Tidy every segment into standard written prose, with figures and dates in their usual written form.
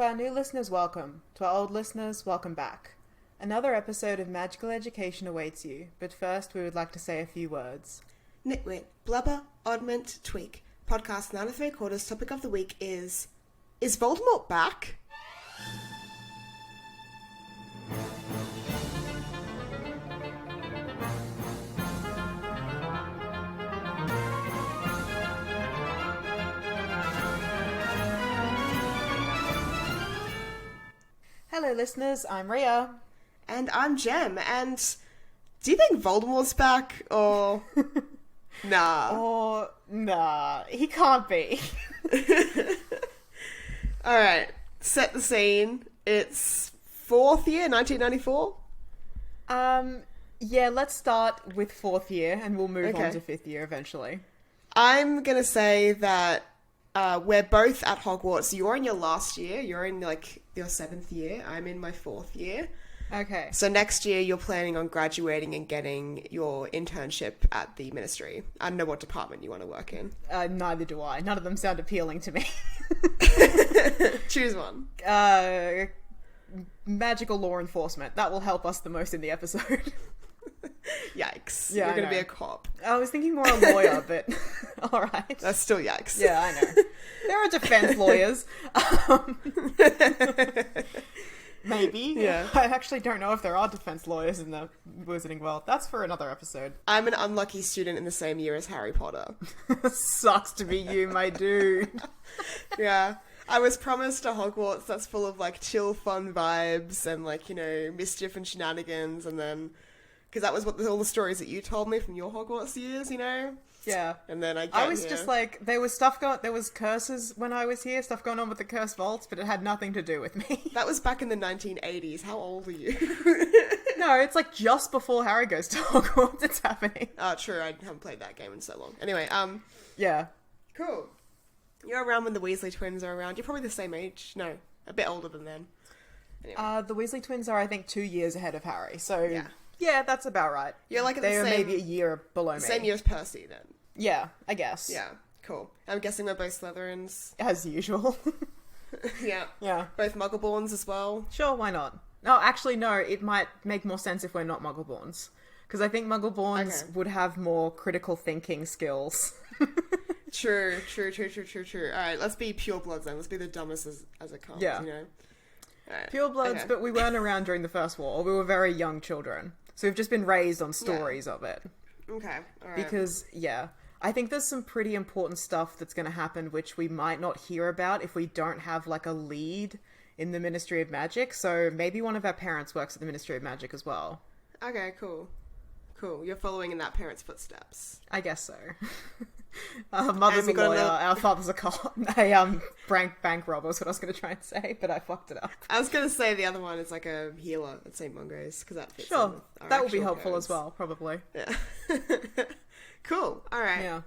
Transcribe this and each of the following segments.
To our new listeners, welcome. To our old listeners, welcome back. Another episode of Magical Education awaits you, but first we would like to say a few words. Nitwit, blubber, oddment, tweak. Podcast 9 3/4 topic of the week is Voldemort back? Hello listeners, I'm Reeah. And I'm Jem, and do you think Voldemort's back, or... Nah. Or, nah, he can't be. Alright, set the scene. It's 4th year, 1994? Yeah, let's start with 4th year, and we'll move on Okay. to 5th year eventually. I'm gonna say that we're both at Hogwarts. You're in your last year. You're in, like, your 7th year. I'm in my 4th year. Okay. So next year you're planning on graduating and getting your internship at the ministry. I don't know what department you want to work in. Neither do I. None of them sound appealing to me. Choose one. Magical law enforcement. That will help us the most in the episode. Yikes. Yeah, You're I going to be know. a cop. I was thinking more a lawyer, but alright. That's still yikes. Yeah, I know. There are defense lawyers. Maybe. Yeah. I actually don't know if there are defense lawyers in the wizarding world. That's for another episode. I'm an unlucky student in the same year as Harry Potter. Sucks to be you, my dude. Yeah. I was promised a Hogwarts that's full of, like, chill, fun vibes and, like, you know, mischief and shenanigans, and then... Because that was what all the stories that you told me from your Hogwarts years, you know? Yeah. And then I was just like, there was curses when I was here, stuff going on with the cursed vaults, but it had nothing to do with me. That was back in the 1980s. How old are you? No, it's like just before Harry goes to Hogwarts it's happening. Oh, true. I haven't played that game in so long. Anyway, Yeah. cool. You're around when the Weasley twins are around. You're probably the same age. No, a bit older than them. Anyway. The Weasley twins are, I think, 2 years ahead of Harry, so... Yeah. Yeah, that's about right. You're like at They the are same... maybe a year below me. Same year as Percy, then. Yeah, I guess. Yeah, cool. I'm guessing we're both Slytherins. As usual. Yeah. Yeah. Both Muggleborns as well. Sure, why not? No, actually, no, it might make more sense if we're not Muggleborns. Because I think Muggleborns Okay. would have more critical thinking skills. True. Alright, let's be purebloods then. Let's be the dumbest as it comes, Yeah. you know? Alright. Purebloods, Okay. but we weren't around during the First War, or we were very young children. So we've just been raised on stories of it. Okay, alright. Because, yeah, I think there's some pretty important stuff that's going to happen which we might not hear about if we don't have, like, a lead in the Ministry of Magic. So maybe one of our parents works at the Ministry of Magic as well. Okay, cool. Cool. You're following in that parent's footsteps. I guess so. Mother's a we got lawyer, another- our father's a cop. Bank robber was what I was going to try and say, but I fucked it up. I was going to say the other one is like a healer at St. Mungo's, because that fits in Sure, with our that would be actual helpful parents. as well, probably. Yeah. Cool. Alright. Yeah.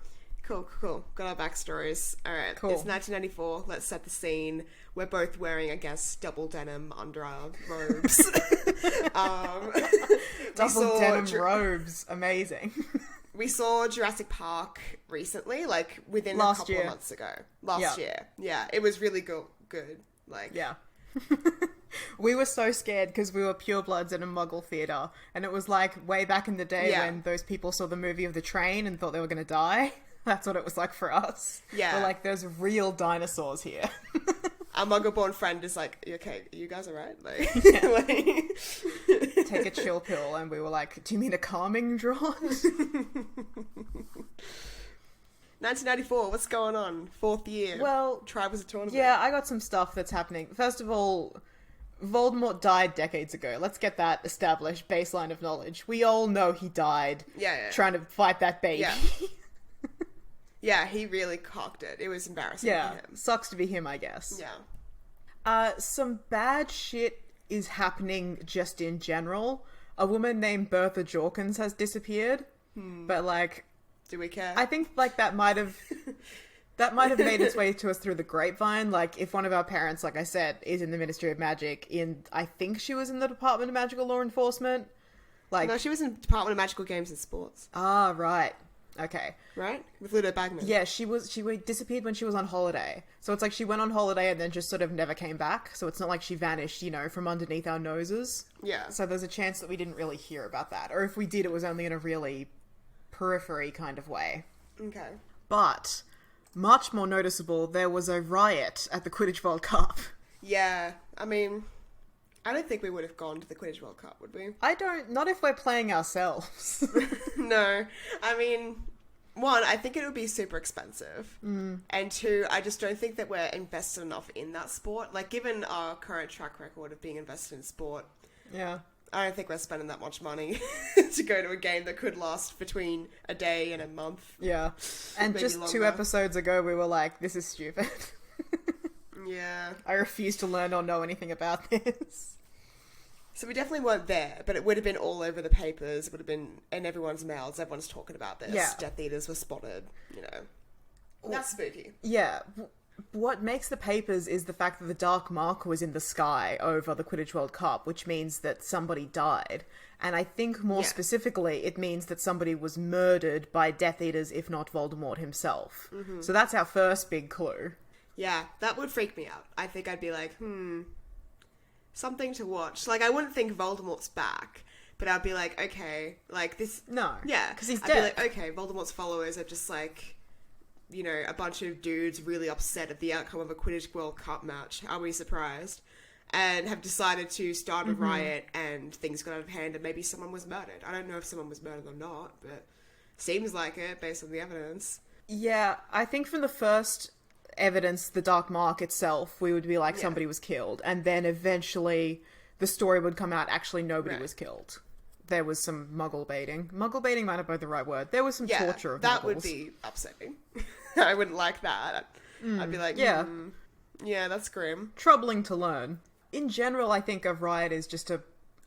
Cool. Got our backstories. Alright. Cool. It's 1994. Let's set the scene. We're both wearing, I guess, double denim under our robes. Double denim robes, amazing. We saw Jurassic Park recently, like within Last a couple year. of months ago. Last year. Yeah. It was really good. Like, Yeah. We were so scared because we were purebloods in a Muggle theatre, and it was like way back in the day Yeah. when those people saw the movie of the train and thought they were going to die. That's what it was like for us. Yeah. We're like, there's real dinosaurs here. our Muggle-born friend is like, okay, you guys alright? Like, Take a chill pill, and we were like, do you mean a calming draught? 1994, what's going on? 4th year. Well, Tribe was a tournament. yeah, I got some stuff that's happening. First of all, Voldemort died decades ago. Let's get that established baseline of knowledge. We all know he died Yeah. trying to fight that baby. Yeah. Yeah, he really cocked it. It was embarrassing Yeah, for him. sucks to be him, I guess. Yeah. Some bad shit is happening just in general. A woman named Bertha Jorkins has disappeared, but like, Do we care? I think like that might have made its way to us through the grapevine. Like, if one of our parents, like I said, is in the Ministry of Magic, I think she was in the Department of Magical Law Enforcement. Like, No, she was in Department of Magical Games and Sports. ah, right. Okay. Right? With Ludo Bagman. Yeah, she disappeared when she was on holiday. So it's like she went on holiday and then just sort of never came back. So it's not like she vanished, from underneath our noses. Yeah. So there's a chance that we didn't really hear about that. Or if we did, it was only in a really periphery kind of way. Okay. But, much more noticeable, there was a riot at the Quidditch World Cup. Yeah. I mean, I don't think we would have gone to the Quidditch World Cup, would we? Not if we're playing ourselves. No. I mean, one, I think it would be super expensive. And two, I just don't think that we're invested enough in that sport. Like, given our current track record of being invested in sport, Yeah. I don't think we're spending that much money to go to a game that could last between a day and a month. Yeah. And Maybe just longer. 2 episodes ago, we were like, this is stupid. Yeah. I refuse to learn or know anything about this. So we definitely weren't there, but it would have been all over the papers. It would have been in everyone's mouths. Everyone's talking about this. Yeah. Death Eaters were spotted, That's spooky. Yeah. What makes the papers is the fact that the dark mark was in the sky over the Quidditch World Cup, which means that somebody died. And I think more specifically, it means that somebody was murdered by Death Eaters, if not Voldemort himself. Mm-hmm. So that's our first big clue. Yeah, that would freak me out. I think I'd be like, something to watch. Like, I wouldn't think Voldemort's back, but I'd be like, okay, like this... No. Yeah. Because he's I'd dead. be like, okay, Voldemort's followers are just like, a bunch of dudes really upset at the outcome of a Quidditch World Cup match. Are we surprised? And have decided to start a riot, and things got out of hand, and maybe someone was murdered. I don't know if someone was murdered or not, but seems like it based on the evidence. Yeah, I think from the first evidence, the dark mark itself, we would be like, somebody was killed. And then eventually the story would come out, actually nobody was killed. There was some muggle baiting. Muggle baiting might not be the right word. There was some torture of that muggles. would be upsetting. I wouldn't like that. I'd be like, yeah, that's grim. Troubling to learn. In general, I think a riot is just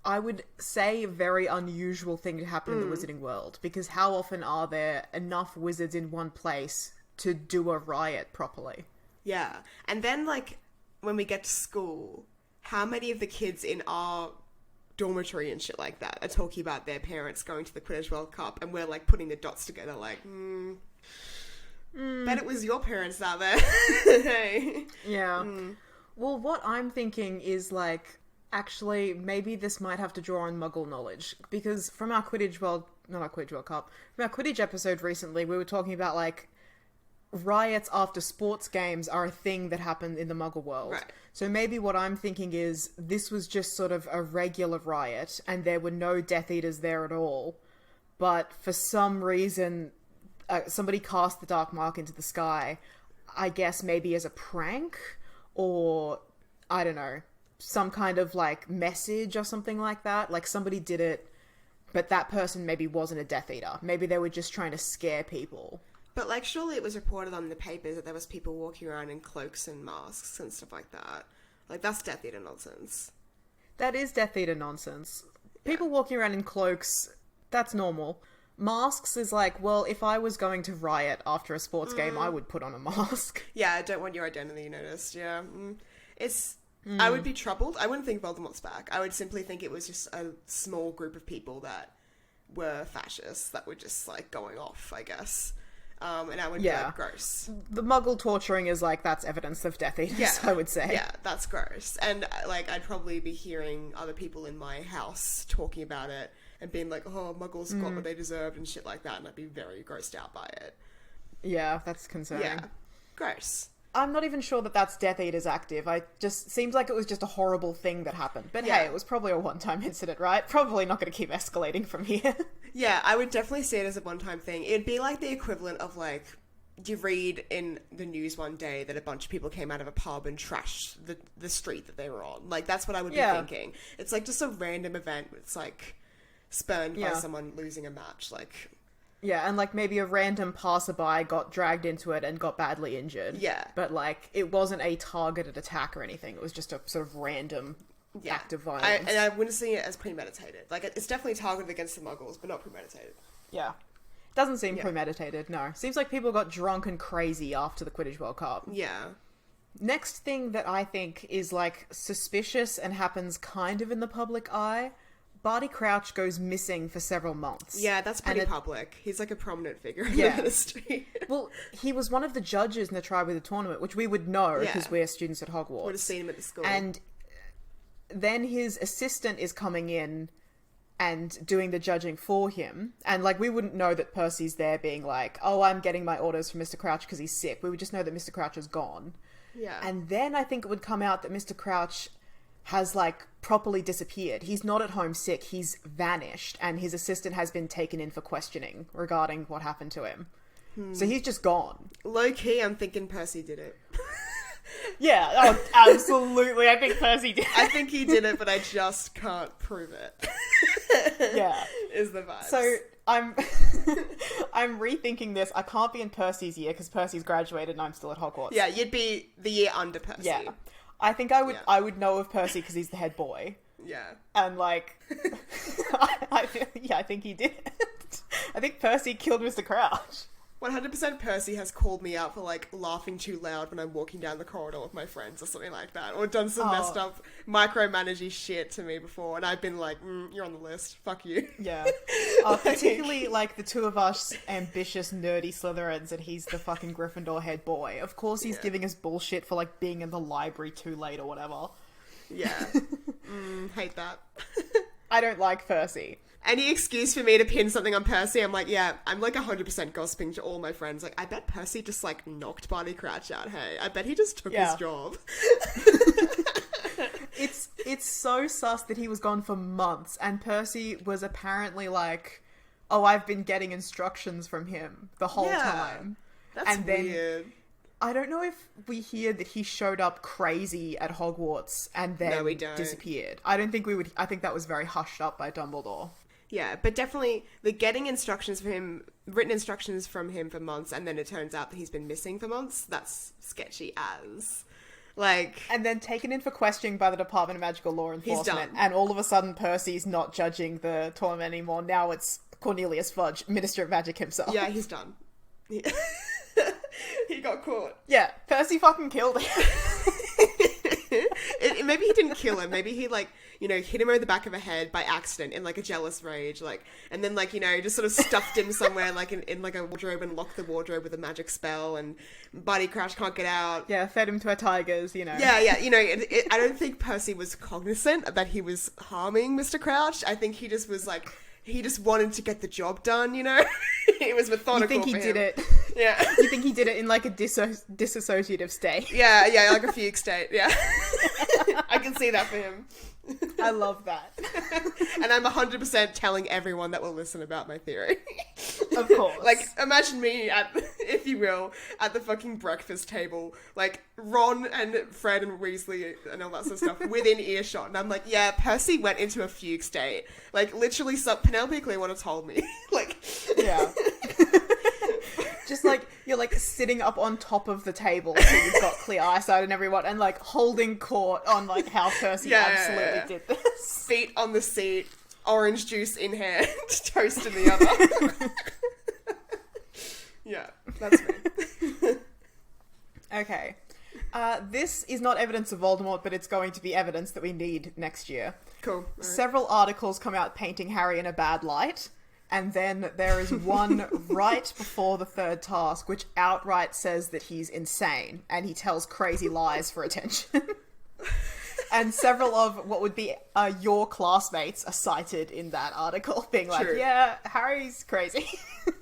I would say, a very unusual thing to happen in the wizarding world. Because how often are there enough wizards in one place to do a riot properly? Yeah. And then, like, when we get to school, how many of the kids in our dormitory and shit like that are talking about their parents going to the Quidditch World Cup, and we're, like, putting the dots together, like, bet it was your parents out there. Hey. Yeah. Well, what I'm thinking is, like, actually, maybe this might have to draw on muggle knowledge. Because from our Quidditch World... Not our Quidditch World Cup. From our Quidditch episode recently, we were talking about, like, riots after sports games are a thing that happened in the muggle world. Right. So maybe what I'm thinking is this was just sort of a regular riot, and there were no Death Eaters there at all. But for some reason... somebody cast the dark mark into the sky, I guess maybe as a prank, or, I don't know, some kind of, like, message or something like that. Like, somebody did it, but that person maybe wasn't a Death Eater. Maybe they were just trying to scare people. But, like, surely it was reported on the papers that there was people walking around in cloaks and masks and stuff like that. Like, that's Death Eater nonsense. That is Death Eater nonsense. People walking around in cloaks, that's normal. Masks is like, well, if I was going to riot after a sports game, I would put on a mask. Yeah, I don't want your identity noticed, yeah. I would be troubled. I wouldn't think Voldemort's back. I would simply think it was just a small group of people that were fascists that were just, like, going off, I guess. And I would be like, gross. The muggle torturing is like, that's evidence of Death Eaters, I would say. Yeah, that's gross. And, like, I'd probably be hearing other people in my house talking about it and being like, oh, muggles got what they deserved and shit like that, and I'd be very grossed out by it. Yeah, that's concerning. Yeah. Gross. I'm not even sure that that's Death Eaters active. Seems like it was just a horrible thing that happened. But hey, it was probably a one-time incident, right? Probably not going to keep escalating from here. Yeah, I would definitely see it as a one-time thing. It'd be like the equivalent of, like, you read in the news one day that a bunch of people came out of a pub and trashed the street that they were on. Like, that's what I would be thinking. It's, like, just a random event. It's, like, spurned by someone losing a match, like... Yeah, and, like, maybe a random passerby got dragged into it and got badly injured. Yeah. But, like, it wasn't a targeted attack or anything. It was just a sort of random act of violence. And I wouldn't see it as premeditated. Like, it's definitely targeted against the muggles, but not premeditated. Yeah. Doesn't seem premeditated, no. Seems like people got drunk and crazy after the Quidditch World Cup. Yeah. Next thing that I think is, like, suspicious and happens kind of in the public eye, Barty Crouch goes missing for several months. Yeah, that's pretty public. He's like a prominent figure in the ministry. Well, he was one of the judges in the Tribe with the tournament, which we would know because we're students at Hogwarts. Would have seen him at the school. And then his assistant is coming in and doing the judging for him. And, like, we wouldn't know that Percy's there being like, oh, I'm getting my orders from Mr. Crouch because he's sick. We would just know that Mr. Crouch is gone. Yeah. And then I think it would come out that Mr. Crouch has, like, properly disappeared. He's not at home sick. He's vanished. And his assistant has been taken in for questioning regarding what happened to him. So he's just gone. Low-key, I'm thinking Percy did it. Yeah, oh, absolutely. I think Percy did. I think he did it, but I just can't prove it. Yeah. Is the vibe. So I'm rethinking this. I can't be in Percy's year because Percy's graduated and I'm still at Hogwarts. Yeah, you'd be the year under Percy. Yeah. I think I would know of Percy because he's the head boy. Yeah. And, like, I think he did. I think Percy killed Mr. Crouch. 100% Percy has called me out for, like, laughing too loud when I'm walking down the corridor with my friends or something like that. Or done some messed up micromanagey shit to me before. And I've been like, you're on the list. Fuck you. Yeah. Particularly, like, the two of us ambitious, nerdy Slytherins and he's the fucking Gryffindor head boy. Of course he's giving us bullshit for, like, being in the library too late or whatever. Yeah. Hate that. I don't like Percy. Any excuse for me to pin something on Percy, I'm like, yeah, I'm like 100% gossiping to all my friends. Like, I bet Percy just, like, knocked Barty Crouch out, hey. I bet he just took his job. It's so sus that he was gone for months, and Percy was apparently like, oh, I've been getting instructions from him the whole time. That's weird. Then, I don't know if we hear that he showed up crazy at Hogwarts and then disappeared. I don't think we would. I think that was very hushed up by Dumbledore. Yeah, but definitely the getting instructions from him, written instructions from him for months, and then it turns out that he's been missing for months, that's sketchy as. Like... And then taken in for questioning by the Department of Magical Law Enforcement, and all of a sudden Percy's not judging the tournament anymore. Now it's Cornelius Fudge, Minister of Magic himself. Yeah, he's done. He got caught. Yeah, Percy fucking killed him. Maybe he didn't kill him. Maybe he, like, you know, hit him over the back of the head by accident in, like, a jealous rage, like, and then, like, you know, just sort of stuffed him somewhere, like, in like, a wardrobe and locked the wardrobe with a magic spell, and Barty Crouch can't get out. Yeah, fed him to our tigers, you know. Yeah, you know, I don't think Percy was cognizant that he was harming Mr. Crouch. I think he just was, like... He just wanted to get the job done, you know? It was methodical. You think he did it? Yeah. You think he did it in, like, a disassociative state? Yeah, like a fugue state, yeah. I can see that for him. I love that. And I'm 100% telling everyone that will listen about my theory. Of course. Like, imagine me at, if you will, at the fucking breakfast table, like, Ron and Fred and Weasley and all that sort of stuff within earshot. And I'm like, yeah, Percy went into a fugue state. Like, literally, Penelope Clearwater told me. Like... Yeah. Just, like, you're, like, sitting up on top of the table so you've got clear eyesight and everyone, and, like, holding court on, like, how Percy absolutely did this. Feet on the seat, orange juice in hand, toast in the other. Yeah, that's me. Okay. This is not evidence of Voldemort, but it's going to be evidence that we need next year. Cool. Right. Several articles come out painting Harry in a bad light. And then there is one right before the third task, which outright says that he's insane and he tells crazy lies for attention. And several of what would be your classmates are cited in that article, being like, yeah, Harry's crazy.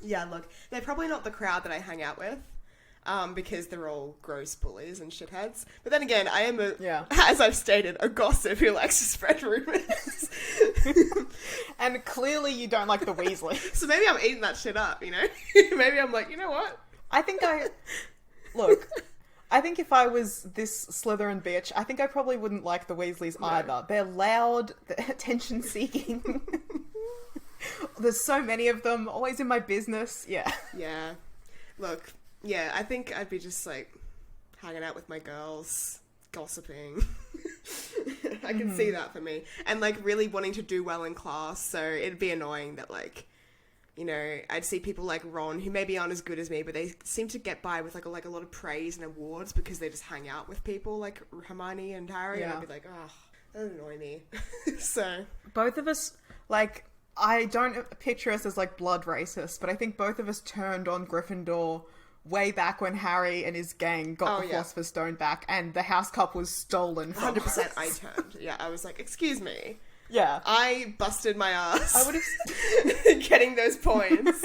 Yeah, look, they're probably not the crowd that I hang out with. Because they're all gross bullies and shitheads. But then again, I am as I've stated, a gossip who likes to spread rumors. And clearly you don't like the Weasley. So maybe I'm eating that shit up, you know? Maybe I'm like, you know what? I think if I was this Slytherin bitch, I think I probably wouldn't like the Weasleys either. They're loud, they're attention-seeking. There's so many of them, always in my business. Yeah. Yeah. Look... Yeah, I think I'd be just, like, hanging out with my girls, gossiping. I can see that for me. And, like, really wanting to do well in class, so it'd be annoying that, like, you know, I'd see people like Ron, who maybe aren't as good as me, but they seem to get by with, like a lot of praise and awards because they just hang out with people like Hermione and Harry, and I'd be like, oh... That annoy me. So Both of us, like, I don't picture us as, like, blood racists, but I think both of us turned on Gryffindor way back when Harry and his gang got the Philosopher's Stone back and the house cup was stolen from 100% us. I turned. Yeah, I was like, excuse me. Yeah. I busted my ass. I would have... getting those points.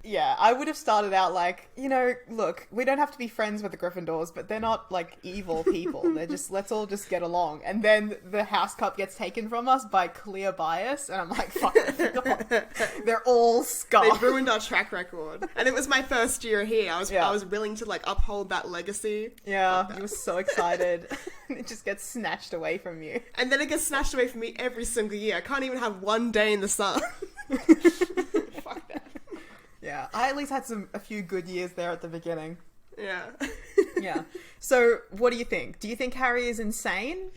Yeah, I would have started out like, you know, look, we don't have to be friends with the Gryffindors, but they're not, like, evil people. They're just, let's all just get along. And then the house cup gets taken from us by clear bias, and I'm like, fuck Gryffindor. They're all scuffed. They ruined our track record. And it was my first year here. I was willing to, like, uphold that legacy. Yeah, you were so excited. It just gets snatched away from you. And then it gets snatched away from me every single year. I can't even have one day in the sun. Fuck that. Yeah, I at least had a few good years there at the beginning. Yeah. Yeah. So, what do you think? Do you think Harry is insane?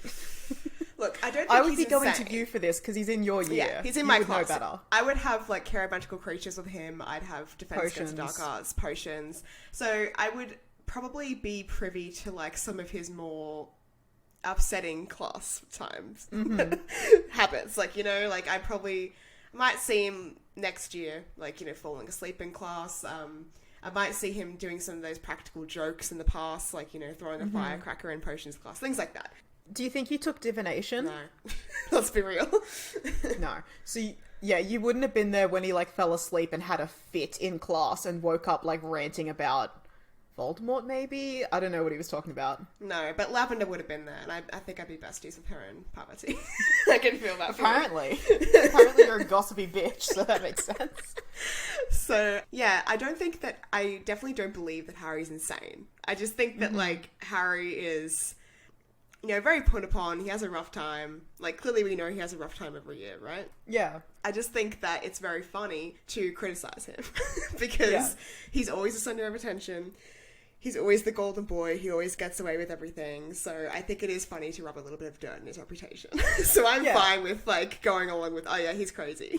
Look, I don't think I would he's be going insane. to you for this because he's in your year. Yeah, he's in You my would class. know better. I would have, like, magical creatures with him. I'd have defense against Potions. dark arts, potions. So I would probably be privy to, like, some of his more upsetting class times. Habits. Like, you know, like, I might see him next year, like, you know, falling asleep in class. I might see him doing some of those practical jokes in the past, like, you know, throwing a firecracker in potions class, things like that. Do you think you took divination? No. Let's be real. No. So, yeah, you wouldn't have been there when he, like, fell asleep and had a fit in class and woke up, like, ranting about Voldemort, maybe? I don't know what he was talking about. No, but Lavender would have been there, and I think I'd be besties with her and Parvati. I can feel that. Apparently. Apparently you're a gossipy bitch, so that makes sense. So, yeah, I definitely don't believe that Harry's insane. I just think that, like, Harry is, you know, very put upon. He has a rough time. Like, clearly we know he has a rough time every year, right? Yeah. I just think that it's very funny to criticize him because he's always the center of attention. He's always the golden boy. He always gets away with everything. So I think it is funny to rub a little bit of dirt in his reputation. So I'm fine with, like, going along with, oh yeah, he's crazy.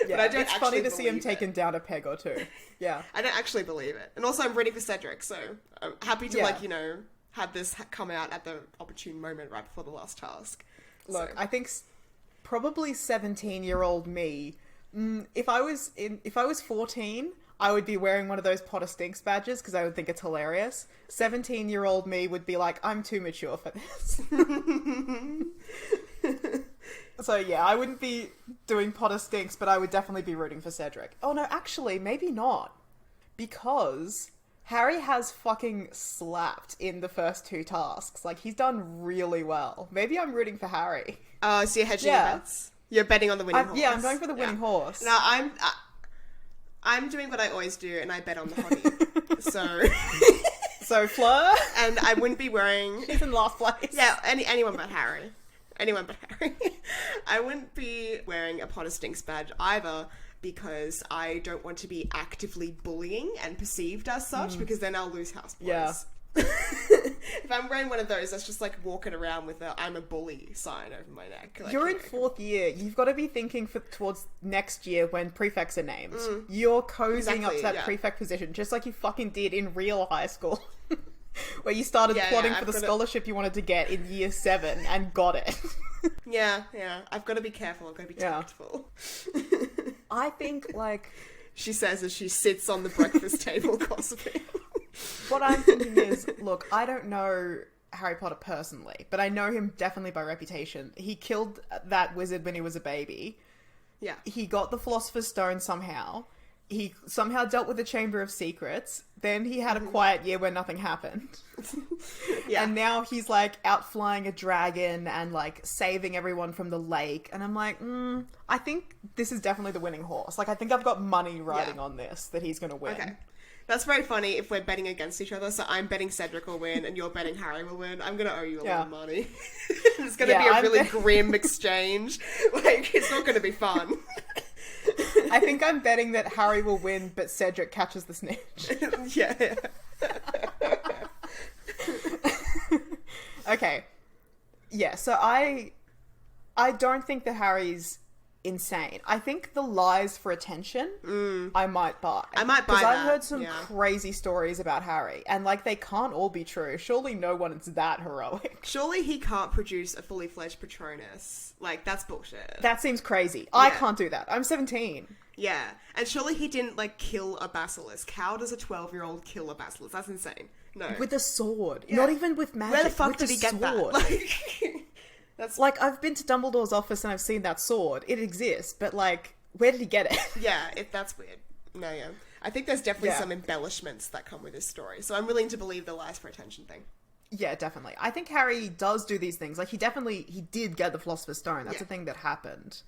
Yeah, but I don't it's actually funny to see him believe taken down a peg or two. Yeah. I don't actually believe it. And also I'm ready for Cedric, so I'm happy to, like, you know, have this come out at the opportune moment right before the last task. Look, I think probably 17-year-old me, if I was 14, I would be wearing one of those Potter Stinks badges because I would think it's hilarious. 17-year-old me would be like, I'm too mature for this. So yeah, I wouldn't be doing Potter Stinks, but I would definitely be rooting for Cedric. Oh no, actually, maybe not. Because Harry has fucking slapped in the first two tasks. Like, he's done really well. Maybe I'm rooting for Harry. Oh, so you're hedging your bets? You're betting on the winning horse? Yeah, I'm going for the winning horse. No, I'm doing what I always do, and I bet on the hottie. So Fleur? And I wouldn't be wearing... She's in last place. Yeah, anyone but Harry. Anyone but Harry. I wouldn't be wearing a Potter Stinks badge either, because I don't want to be actively bullying and perceived as such, because then I'll lose house points. Yeah. If I'm wearing one of those, that's just like walking around with a "I'm a bully" sign over my neck. Like, You're in fourth year. You've got to be thinking towards next year when prefects are named. You're cozying up to that prefect position, just like you fucking did in real high school. Where you started plotting for the scholarship you wanted to get in year 7 and got it. Yeah. I've got to be careful. I've got to be tactful. I think, like... She says as she sits on the breakfast table gossiping. What I'm thinking is, look, I don't know Harry Potter personally, but I know him definitely by reputation. He killed that wizard when he was a baby. Yeah. He got the Philosopher's Stone somehow. He somehow dealt with the Chamber of Secrets. Then he had a quiet year where nothing happened. Yeah. And now he's, like, out flying a dragon and, like, saving everyone from the lake. And I'm like, I think this is definitely the winning horse. Like, I think I've got money riding on this, that he's going to win. Okay. That's very funny if we're betting against each other. So I'm betting Cedric will win and you're betting Harry will win. I'm going to owe you a lot of money. It's going to be a really grim exchange. Like, it's not going to be fun. I think I'm betting that Harry will win, but Cedric catches the snitch. Yeah. Okay. Yeah, so I don't think that Harry's insane. I think the lies for attention, I might buy. I might buy Because that. I've heard some yeah. crazy stories about Harry, and like they can't all be true. Surely no one is that heroic. Surely he can't produce a fully fledged Patronus. Like, that's bullshit. That seems crazy. I Yeah. can't do that. I'm 17. Yeah. And surely he didn't, like, kill a basilisk. How does a 12-year-old kill a basilisk? That's insane. No. With a sword. Yeah. Not even with magic. Where the fuck with did a he get sword. that? Like, that's... Like, I've been to Dumbledore's office and I've seen that sword. It exists, but like, where did he get it? Yeah, that's weird. No, yeah. I think there's definitely Yeah. some embellishments that come with this story. So I'm willing to believe the lies for attention thing. Yeah, definitely. I think Harry does do these things. Like, he did get the Philosopher's Stone. That's Yeah. a thing that happened.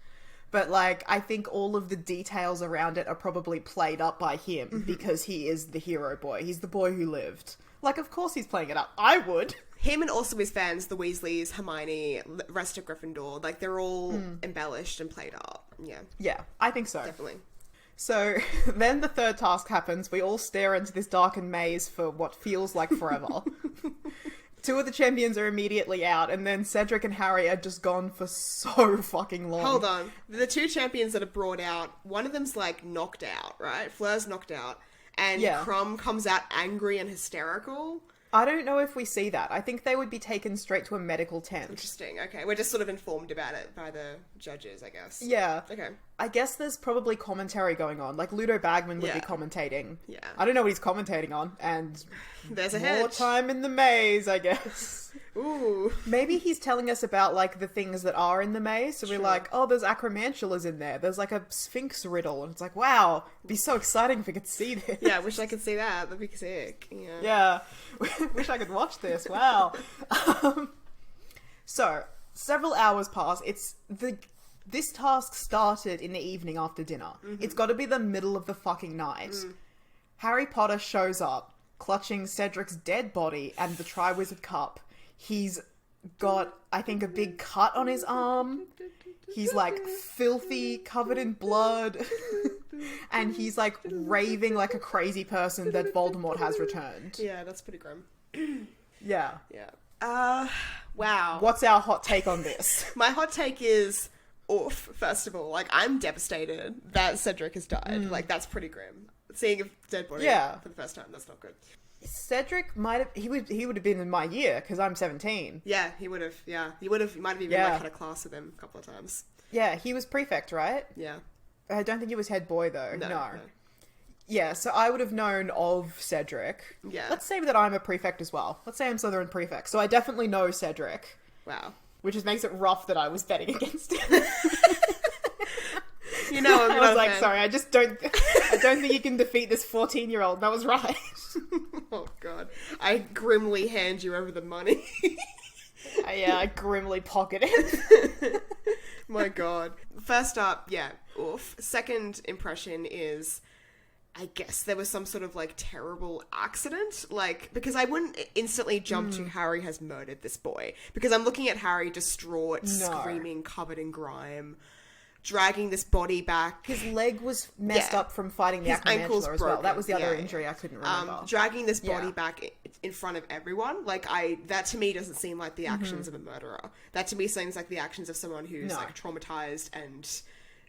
But, like, I think all of the details around it are probably played up by him because he is the hero boy. He's the boy who lived. Like, of course he's playing it up. I would. Him and also his fans, the Weasleys, Hermione, the rest of Gryffindor, like, they're all embellished and played up. Yeah, Yeah, I think so. definitely. So, then the third task happens. We all stare into this darkened maze for what feels like forever. Two of the champions are immediately out, and then Cedric and Harry are just gone for so fucking long. Hold on. The two champions that are brought out, one of them's, like, knocked out, right? Fleur's knocked out. And Yeah. Crumb comes out angry and hysterical. I don't know if we see that. I think they would be taken straight to a medical tent. Interesting. Okay, we're just sort of informed about it by the judges, I guess. Yeah. Okay. I guess there's probably commentary going on. Like, Ludo Bagman would Yeah. be commentating. Yeah. I don't know what he's commentating on, and There's a more hedge. time in the maze, I guess. Ooh. Maybe he's telling us about, like, the things that are in the maze. So we're Sure. like, oh, there's acromantulas in there. There's, like, a Sphinx riddle. And it's like, wow, it'd be so exciting if we could see this. Yeah, I wish I could see that. That'd be sick. Yeah. Yeah. Wish I could watch this. Wow. So, several hours pass. This task started in the evening after dinner. It's got to be the middle of the fucking night. Harry Potter shows up, clutching Cedric's dead body and the Triwizard Cup. He's got, I think, a big cut on his arm. He's, like, filthy, covered in blood. And he's, like, raving like a crazy person that Voldemort has returned. Yeah, that's pretty grim. Yeah. Yeah. Wow. What's our hot take on this? My hot take is, oof, first of all. Like, I'm devastated that Cedric has died. Like, that's pretty grim. Seeing a dead body Yeah. for the first time, that's not good. Cedric he would have been in my year because I'm 17. Yeah, he would have. Yeah. You might have even, Yeah. like, had a class with him a couple of times. Yeah, he was prefect, right? Yeah. I don't think he was head boy though. No. Yeah, so I would have known of Cedric. Yeah. Let's say that I'm a prefect as well. Let's say I'm Slytherin prefect. So I definitely know Cedric, Wow. which just makes it rough that I was betting against him. You know, I'm I not was a like, fan. sorry, I don't think you can defeat this 14-year-old. That was right. Oh, God. I grimly hand you over the money. I grimly pocket it. My God. First up, yeah, oof. Second impression is, I guess there was some sort of, like, terrible accident. Like, because I wouldn't instantly jump to Harry has murdered this boy. Because I'm looking at Harry distraught, screaming, covered in grime, dragging this body back. His leg was messed Yeah. up from fighting the His ankle's acromantula as well. broken. That was the other Yeah. injury I couldn't remember. Dragging this body Yeah. back in front of everyone, like, that to me doesn't seem like the actions of a murderer. That to me seems like the actions of someone who's No. like traumatized and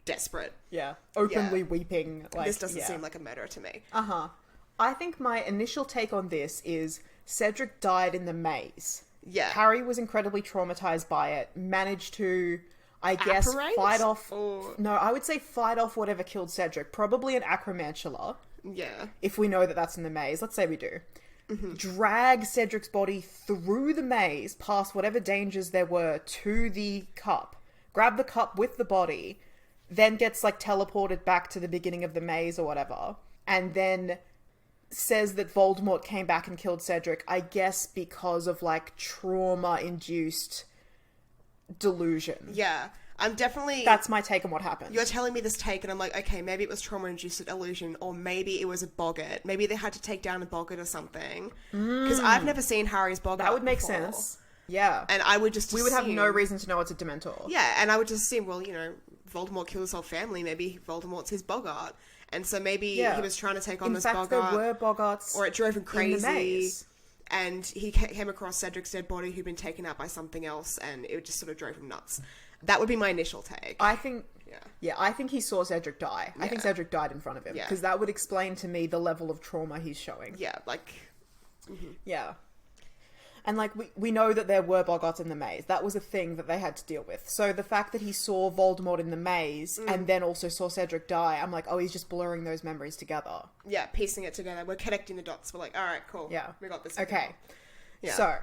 desperate. Yeah. Openly Yeah. weeping. Like, This doesn't yeah. seem like a murderer to me. Uh-huh. I think my initial take on this is Cedric died in the maze. Yeah. Harry was incredibly traumatized by it, managed to, I guess, Apparate? fight off... Or- No, I would say fight off whatever killed Cedric. Probably an acromantula, Yeah. if we know that that's in the maze. Let's say we do. Mm-hmm. Drag Cedric's body through the maze, past whatever dangers there were, to the cup. Grab the cup with the body, then gets, like, teleported back to the beginning of the maze or whatever, and then says that Voldemort came back and killed Cedric, I guess because of, like, trauma-induced delusion. Yeah. I'm definitely... That's my take on what happened. You're telling me this take, and I'm like, okay, maybe it was trauma-induced illusion, or maybe it was a boggart. Maybe they had to take down a boggart or something. Because I've never seen Harry's boggart That would make before. sense. Yeah. And I would just We would have no assume- reason to know it's a Dementor. Yeah, and I would just assume, well, you know, Voldemort killed his whole family. Maybe Voldemort's his boggart. And so maybe Yeah. he was trying to take on In this fact, boggart. there were boggarts. Or it drove him in the crazy. maze. And he came across Cedric's dead body who'd been taken out by something else, and it just sort of drove him nuts. That would be my initial take. I think Yeah, I think he saw Cedric die. I think Cedric died in front of him. Yeah. Because that would explain to me the level of trauma he's showing. Yeah, like... Yeah. And, like, we know that there were Boggarts in the maze. That was a thing that they had to deal with. So the fact that he saw Voldemort in the maze and then also saw Cedric die, I'm like, oh, he's just blurring those memories together. Yeah, piecing it together. We're connecting the dots. We're like, all right, cool. Yeah. We got this. Okay. Yeah. So,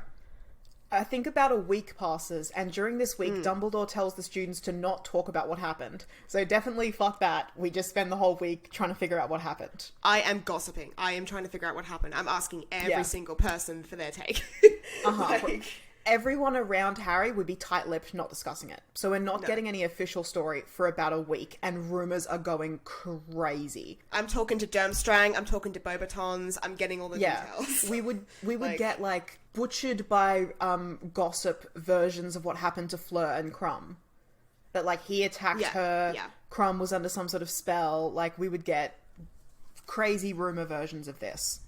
I think about a week passes, and during this week, Dumbledore tells the students to not talk about what happened. So definitely fuck that. We just spend the whole week trying to figure out what happened. I am gossiping. I am trying to figure out what happened. I'm asking every single person for their take. Everyone around Harry would be tight-lipped, not discussing it. So we're not getting any official story for about a week, and rumours are going crazy. I'm talking to Durmstrang, I'm talking to Beauxbatons, I'm getting all the details. We would get, like, butchered by gossip versions of what happened to Fleur and Crumb. That, like, he attacked her, Crumb was under some sort of spell, like, we would get crazy rumour versions of this.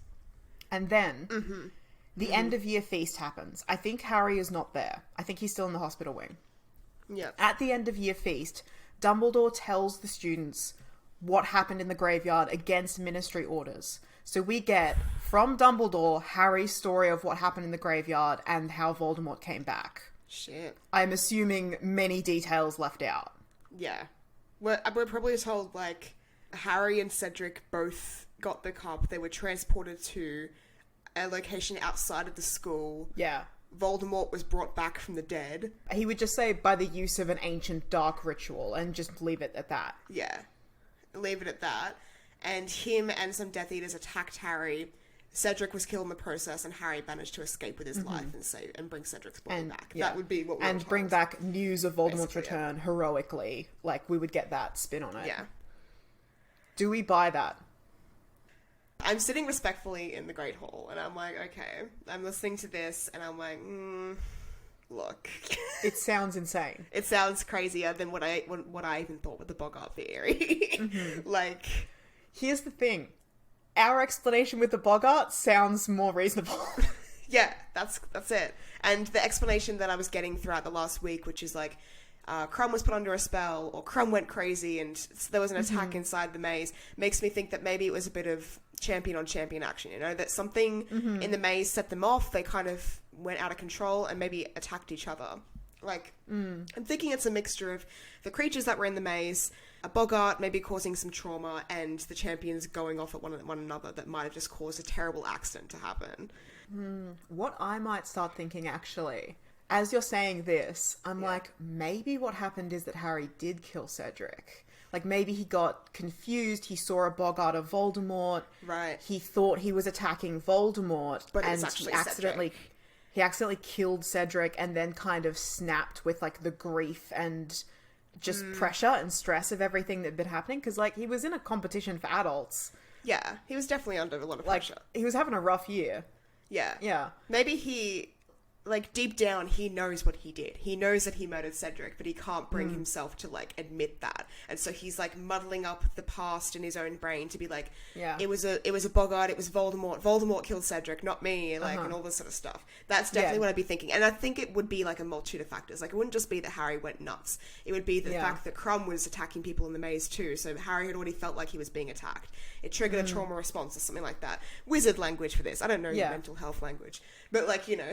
And then... The end of year feast happens. I think Harry is not there. I think he's still in the hospital wing. Yeah. At the end of year feast, Dumbledore tells the students what happened in the graveyard against ministry orders. So we get, from Dumbledore, Harry's story of what happened in the graveyard and how Voldemort came back. Shit. I'm assuming many details left out. Yeah. We're probably told, like, Harry and Cedric both got the cup. They were transported to a location outside of the school. Yeah. Voldemort was brought back from the dead. He would just say by the use of an ancient dark ritual and just leave it at that. Yeah. Leave it at that. And him and some Death Eaters attacked Harry. Cedric was killed in the process, and Harry managed to escape with his life and bring Cedric's body back. That would be what we were told. bring back news of Voldemort's return heroically. Like, we would get that spin on it. Yeah. Do we buy that? I'm sitting respectfully in the Great Hall, and I'm like, okay, I'm listening to this, and I'm like, look. It sounds insane. It sounds crazier than what I even thought with the Boggart theory. Like... Here's the thing. Our explanation with the Boggart sounds more reasonable. Yeah, that's it. And the explanation that I was getting throughout the last week, which is like, Crumb was put under a spell, or Crumb went crazy, and there was an attack inside the maze, makes me think that maybe it was a bit of champion on champion action, you know, that something in the maze set them off, they kind of went out of control and maybe attacked each other. Like, I'm thinking it's a mixture of the creatures that were in the maze, a Boggart maybe causing some trauma, and the champions going off at one another that might have just caused a terrible accident to happen. What I might start thinking, actually, as you're saying this, I'm like, maybe what happened is that Harry did kill Cedric. Like, maybe he got confused, he saw a Boggart of Voldemort. Right. He thought he was attacking Voldemort. But and it's actually he accidentally killed Cedric and then kind of snapped with, like, the grief and just pressure and stress of everything that had been happening. Because, like, he was in a competition for adults. Yeah, he was definitely under a lot of pressure. He was having a rough year. Yeah. Yeah. Maybe he... Like, deep down, he knows what he did. He knows that he murdered Cedric, but he can't bring himself to, like, admit that. And so he's, like, muddling up the past in his own brain to be like, it was a Boggart, it was Voldemort. Voldemort killed Cedric, not me, like, and all this sort of stuff. That's definitely what I'd be thinking. And I think it would be, like, a multitude of factors. Like, it wouldn't just be that Harry went nuts. It would be the fact that Crumb was attacking people in the maze, too. So Harry had already felt like he was being attacked. It triggered a trauma response or something like that. Wizard language for this. I don't know your mental health language. But, like, you know...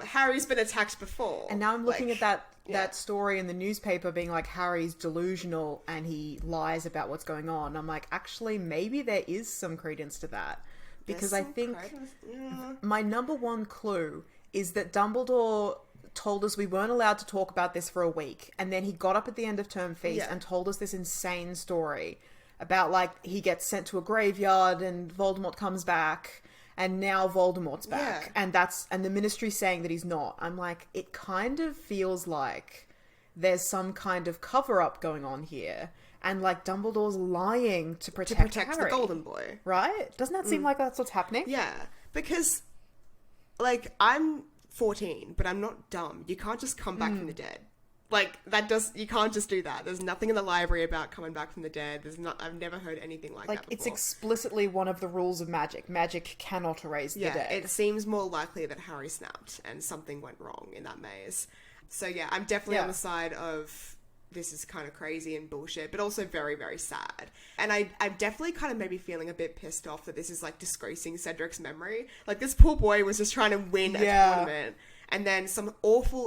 Harry's been attacked before. And now I'm looking at that story in the newspaper being like, Harry's delusional and he lies about what's going on. I'm like, actually, maybe there is some credence to that. Because I think my number one clue is that Dumbledore told us we weren't allowed to talk about this for a week. And then he got up at the end of term feast and told us this insane story about, like, he gets sent to a graveyard and Voldemort comes back. And now Voldemort's back. Yeah. And the ministry's saying that he's not. I'm like, it kind of feels like there's some kind of cover-up going on here. And, like, Dumbledore's lying to protect Harry. The Golden Boy. Right? Doesn't that seem like that's what's happening? Yeah. Because, like, I'm 14, but I'm not dumb. You can't just come back from the dead. Like, you can't just do that. There's nothing in the library about coming back from the dead. I've never heard anything like that before. It's explicitly one of the rules of magic. Magic cannot erase the dead. It seems more likely that Harry snapped and something went wrong in that maze. So yeah, I'm definitely on the side of this is kind of crazy and bullshit, but also very, very sad. And I'm definitely kind of maybe feeling a bit pissed off that this is like disgracing Cedric's memory. Like, this poor boy was just trying to win a tournament, and then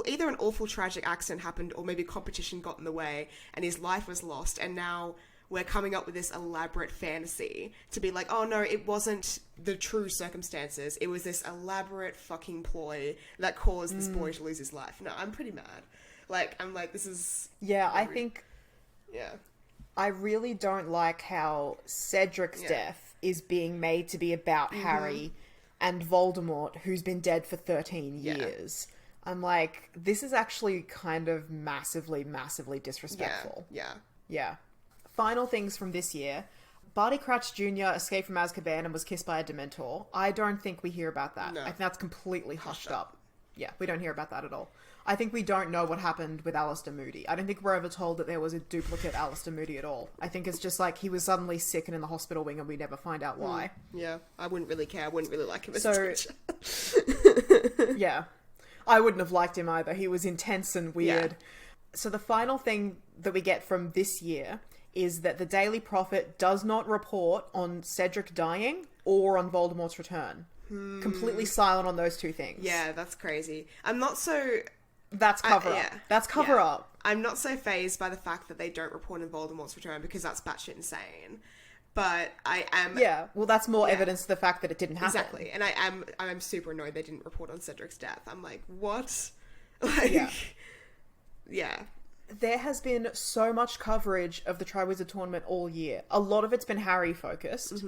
either an awful tragic accident happened, or maybe competition got in the way and his life was lost, and now we're coming up with this elaborate fantasy to be like, oh no, it wasn't the true circumstances, it was this elaborate fucking ploy that caused this boy to lose his life. No, I'm pretty mad. Like, I'm like, this is... Yeah, I think... Yeah. I really don't like how Cedric's death is being made to be about Harry and Voldemort, who's been dead for 13 years. I'm like, this is actually kind of massively, massively disrespectful. Yeah. Final things from this year. Barty Crouch Jr. escaped from Azkaban and was kissed by a Dementor. I don't think we hear about that. No. I think that's completely hushed up. Yeah, we don't hear about that at all. I think we don't know what happened with Alistair Moody. I don't think we're ever told that there was a duplicate Alistair Moody at all. I think it's just like he was suddenly sick and in the hospital wing and we never find out why. Yeah, I wouldn't really care. I wouldn't really like him as a teacher. Yeah. I wouldn't have liked him either. He was intense and weird. Yeah. So the final thing that we get from this year is that the Daily Prophet does not report on Cedric dying or on Voldemort's return. Completely silent on those two things. Yeah, that's crazy. I'm not so... That's cover up. That's cover up. I'm not so fazed by the fact that they don't report on Voldemort's return, because that's batshit insane. But I am... Yeah, well, that's more evidence to the fact that it didn't happen. Exactly. And I'm super annoyed they didn't report on Cedric's death. I'm like, what? Like... Yeah. There has been so much coverage of the Triwizard Tournament all year. A lot of it's been Harry focused.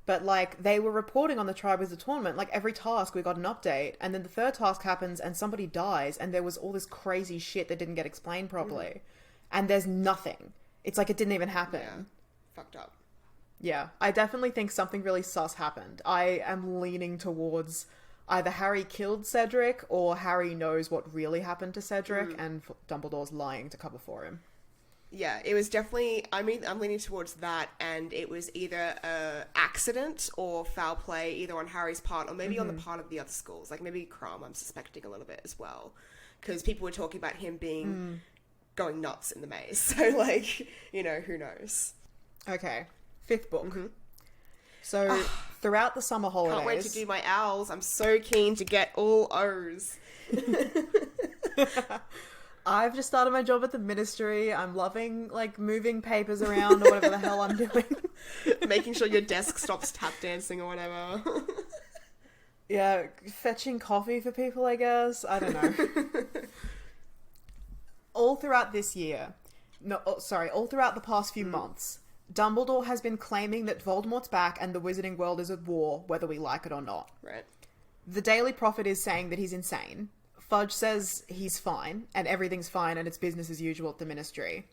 But, like, they were reporting on the Triwizard Tournament. Like, every task we got an update. And then the third task happens and somebody dies. And there was all this crazy shit that didn't get explained properly. And there's nothing. It's like it didn't even happen. Yeah. Fucked up. Yeah. I definitely think something really sus happened. I am leaning towards either Harry killed Cedric or Harry knows what really happened to Cedric and Dumbledore's lying to cover for him. Yeah, it was definitely... I mean, I'm leaning towards that, and it was either a accident or foul play, either on Harry's part or maybe on the part of the other schools. Like, maybe Crumb, I'm suspecting a little bit as well. Because people were talking about him being... going nuts in the maze. So, like, you know, who knows? Okay. 5th book. So, throughout the summer holidays... Can't wait to do my owls. I'm so keen to get all O's. I've just started my job at the ministry. I'm loving, like, moving papers around or whatever the hell I'm doing. Making sure your desk stops tap dancing or whatever. Yeah, fetching coffee for people, I guess. I don't know. All throughout this year... all throughout the past few months, Dumbledore has been claiming that Voldemort's back and the Wizarding world is at war, whether we like it or not. Right. The Daily Prophet is saying that he's insane. Fudge says he's fine, and everything's fine, and it's business as usual at the Ministry.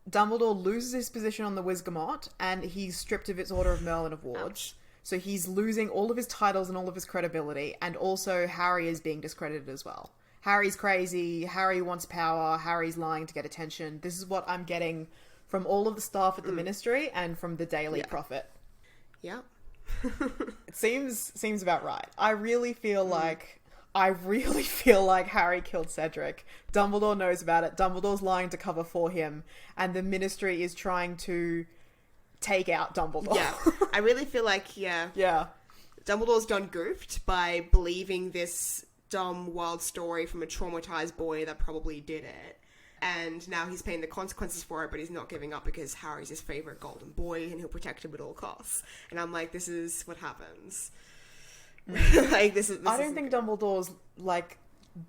Dumbledore loses his position on the Wizgamot, and he's stripped of its Order of Merlin Awards. So he's losing all of his titles and all of his credibility, and also Harry is being discredited as well. Harry's crazy, Harry wants power, Harry's lying to get attention. This is what I'm getting from all of the staff at the Ministry and from the Daily Prophet. Yeah. It seems about right. I really feel like Harry killed Cedric. Dumbledore knows about it. Dumbledore's lying to cover for him. And the Ministry is trying to take out Dumbledore. Yeah. I really feel like, Dumbledore's done goofed by believing this dumb, wild story from a traumatized boy that probably did it. And now he's paying the consequences for it, but he's not giving up because Harry's his favourite golden boy and he'll protect him at all costs. And I'm like, this is what happens. Like, this I don't think Dumbledore's, like,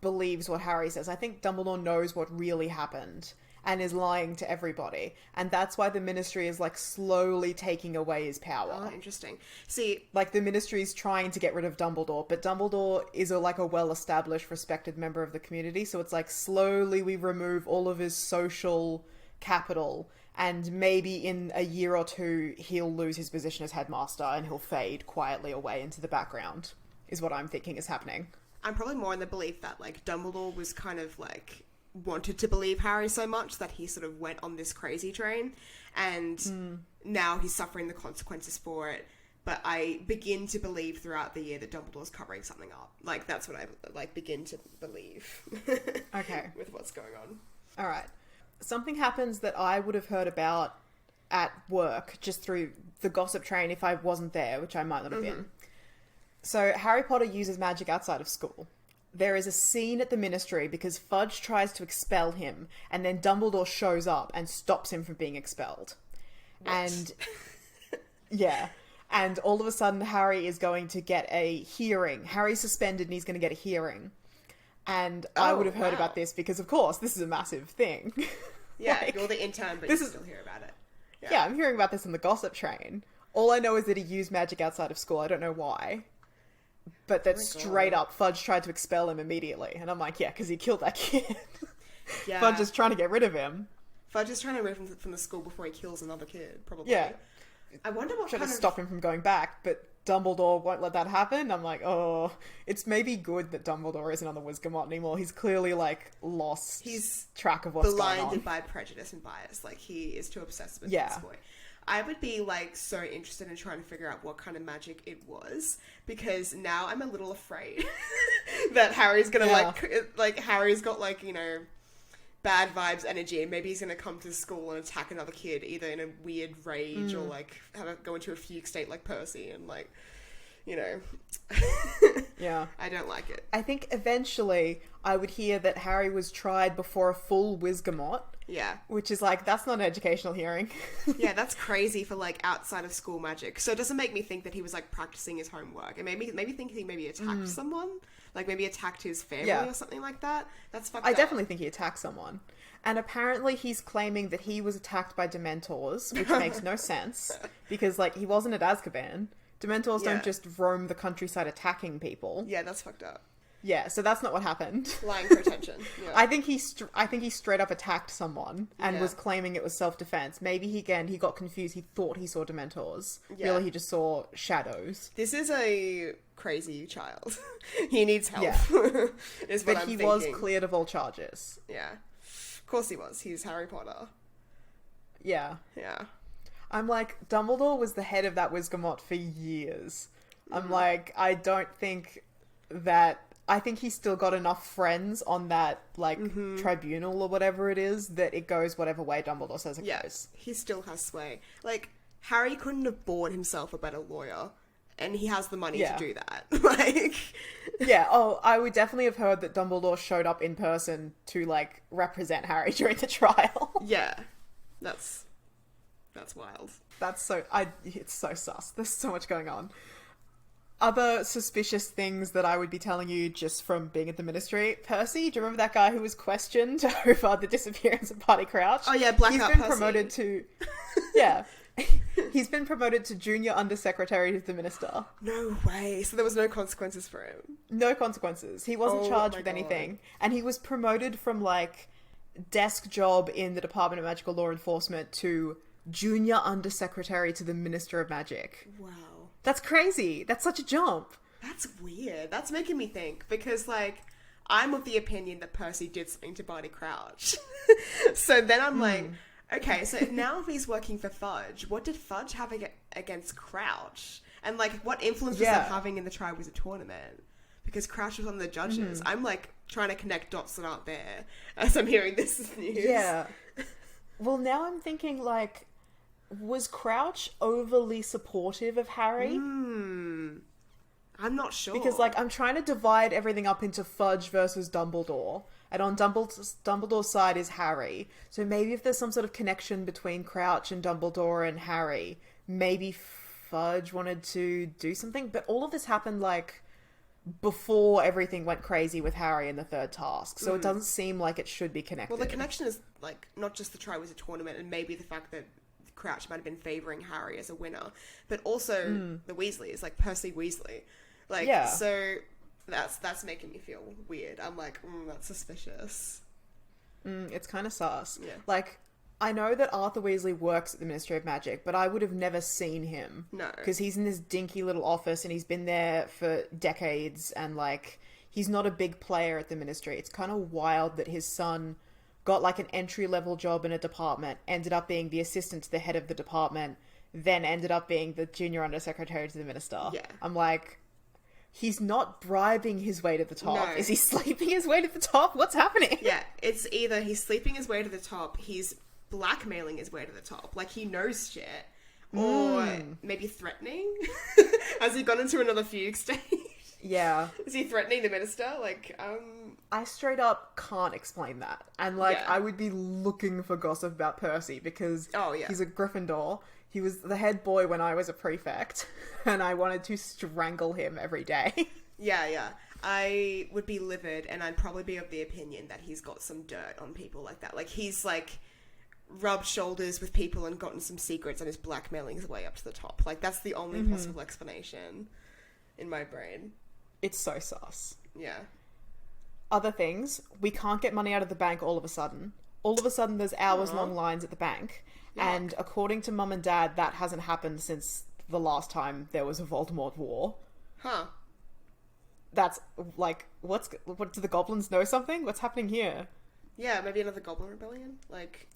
believes what Harry says. I think Dumbledore knows what really happened and is lying to everybody. And that's why the Ministry is, like, slowly taking away his power. Oh, interesting. See... Like, the Ministry is trying to get rid of Dumbledore, but Dumbledore is a well-established, respected member of the community, so it's like, slowly we remove all of his social capital, and maybe in a year or two, he'll lose his position as headmaster, and he'll fade quietly away into the background, is what I'm thinking is happening. I'm probably more in the belief that, like, Dumbledore was kind of, like... wanted to believe Harry so much that he sort of went on this crazy train, and now he's suffering the consequences for it. But I begin to believe throughout the year that Dumbledore's covering something up. Like, that's what I, like, begin to believe. Okay. With what's going on. All right. something happens that I would have heard about at work just through the gossip train if I wasn't there, which I might not have been. So Harry Potter uses magic outside of school. There is a scene at the Ministry because Fudge tries to expel him, and then Dumbledore shows up and stops him from being expelled. What? And yeah, and all of a sudden Harry is going to get a hearing. Harry's suspended and he's going to get a hearing. And I would have heard about this because, of course, this is a massive thing. Yeah, Like, you're the intern, but this you is- still hear about it. Yeah, I'm hearing about this on the gossip train. All I know is that he used magic outside of school. I don't know why. But that straight up, Fudge tried to expel him immediately. And I'm like, yeah, because he killed that kid. Yeah. Fudge is trying to get rid of him. Fudge is trying to remove him from the school before he kills another kid, probably. Yeah. I wonder what Trying kind to of... stop him from going back, but Dumbledore won't let that happen. I'm like, oh, it's maybe good that Dumbledore isn't on the Wizgamot anymore. He's clearly, like, lost He's track of what's going on. blinded by prejudice and bias. Like, he is too obsessed with Yeah. this boy. I would be, like, so interested in trying to figure out what kind of magic it was, because now I'm a little afraid that Harry's gonna, Harry's got, like, you know, bad vibes energy, and maybe he's gonna come to school and attack another kid, either in a weird rage or, like, go into a fugue state like Percy, and, like, you know. Yeah. I don't like it. I think eventually I would hear that Harry was tried before a full Wizgamot, Yeah. which is like, that's not an educational hearing. Yeah, that's crazy for, like, outside of school magic. So it doesn't make me think that he was, like, practicing his homework. It made me think he maybe attacked someone. Like, maybe attacked his family or something like that. That's fucked up. I definitely think he attacked someone. And apparently he's claiming that he was attacked by Dementors, which makes no sense. Because, like, he wasn't at Azkaban. Dementors Yeah. don't just roam the countryside attacking people. Yeah, that's fucked up. Yeah, so that's not what happened. Lying for attention. Yeah. I think he straight up attacked someone and Yeah. was claiming it was self-defense. Maybe he got confused. He thought he saw Dementors. Yeah. Really, he just saw shadows. This is a crazy child. He needs help. Yeah. Is what But I'm he thinking. was cleared of all charges. Yeah. Of course he was. He's Harry Potter. Yeah. Yeah. I'm like, Dumbledore was the head of that Wizgamot for years. I'm like, I don't think that... I think he's still got enough friends on that, like, tribunal or whatever it is, that it goes whatever way Dumbledore says it goes. He still has sway. Like, Harry couldn't have bought himself a better lawyer, and he has the money to do that. Like... Yeah, I would definitely have heard that Dumbledore showed up in person to, like, represent Harry during the trial. Yeah. That's wild. It's so sus. There's so much going on. Other suspicious things that I would be telling you just from being at the Ministry. Percy, do you remember that guy who was questioned over the disappearance of Barty Crouch? Oh yeah, Blackout He's been Percy. promoted to... Yeah. He's been promoted to Junior Undersecretary to the Minister. No way. So there was no consequences for him. No consequences. He wasn't charged my with God. anything. And he was promoted from, like, desk job in the Department of Magical Law Enforcement to Junior Undersecretary to the Minister of Magic. Wow. That's crazy. That's such a jump. That's weird. That's making me think, because, like, I'm of the opinion that Percy did something to Barty Crouch. So then I'm like, okay, so now if he's working for Fudge, what did Fudge have against Crouch? And, like, what influence was that having in the Triwizard Tournament? Because Crouch was one of the judges. I'm, like, trying to connect dots that aren't there as I'm hearing this news. Yeah. Well, now I'm thinking, like, was Crouch overly supportive of Harry? I'm not sure. Because, like, I'm trying to divide everything up into Fudge versus Dumbledore. And on Dumbledore's side is Harry. So maybe if there's some sort of connection between Crouch and Dumbledore and Harry, maybe Fudge wanted to do something. But all of this happened, like, before everything went crazy with Harry in the third task. So it doesn't seem like it should be connected. Well, the connection is, like, not just the Triwizard Tournament and maybe the fact that Crouch might have been favouring Harry as a winner, but also the Weasleys, like Percy Weasley. Like, so that's making me feel weird. I'm like, that's suspicious. It's kind of sus. Yeah. Like, I know that Arthur Weasley works at the Ministry of Magic, but I would have never seen him. No. Because he's in this dinky little office and he's been there for decades and, like, he's not a big player at the Ministry. It's kind of wild that his son got, like, an entry-level job in a department, ended up being the assistant to the head of the department, then ended up being the junior undersecretary to the minister. Yeah. I'm like, he's not bribing his way to the top. No. Is he sleeping his way to the top? What's happening? Yeah, it's either he's sleeping his way to the top, he's blackmailing his way to the top, like he knows shit, or maybe threatening. Has he gone into another fugue state? Yeah. Is he threatening the minister? I straight up can't explain that. And, like, Yeah. I would be looking for gossip about Percy because he's a Gryffindor. He was the head boy when I was a prefect, and I wanted to strangle him every day. Yeah. I would be livid, and I'd probably be of the opinion that he's got some dirt on people like that. Like, he's, like, rubbed shoulders with people and gotten some secrets and is blackmailing his way up to the top. Like, that's the only possible explanation in my brain. It's so sus. Yeah. Other things, we can't get money out of the bank all of a sudden. All of a sudden, there's hours-long lines at the bank. Yuck. And according to Mum and Dad, that hasn't happened since the last time there was a Voldemort war. Huh. That's, like, what, do the goblins know something? What's happening here? Yeah, maybe another Goblin Rebellion? Like...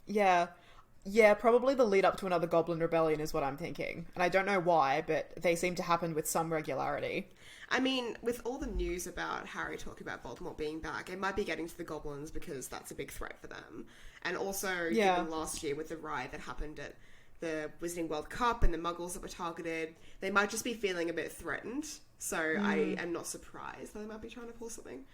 Yeah, probably the lead up to another Goblin Rebellion is what I'm thinking. And I don't know why, but they seem to happen with some regularity. I mean, with all the news about Harry talking about Voldemort being back, it might be getting to the goblins because that's a big threat for them. And also, given last year with the riot that happened at the Wizarding World Cup and the Muggles that were targeted, they might just be feeling a bit threatened. So I am not surprised that they might be trying to pull something.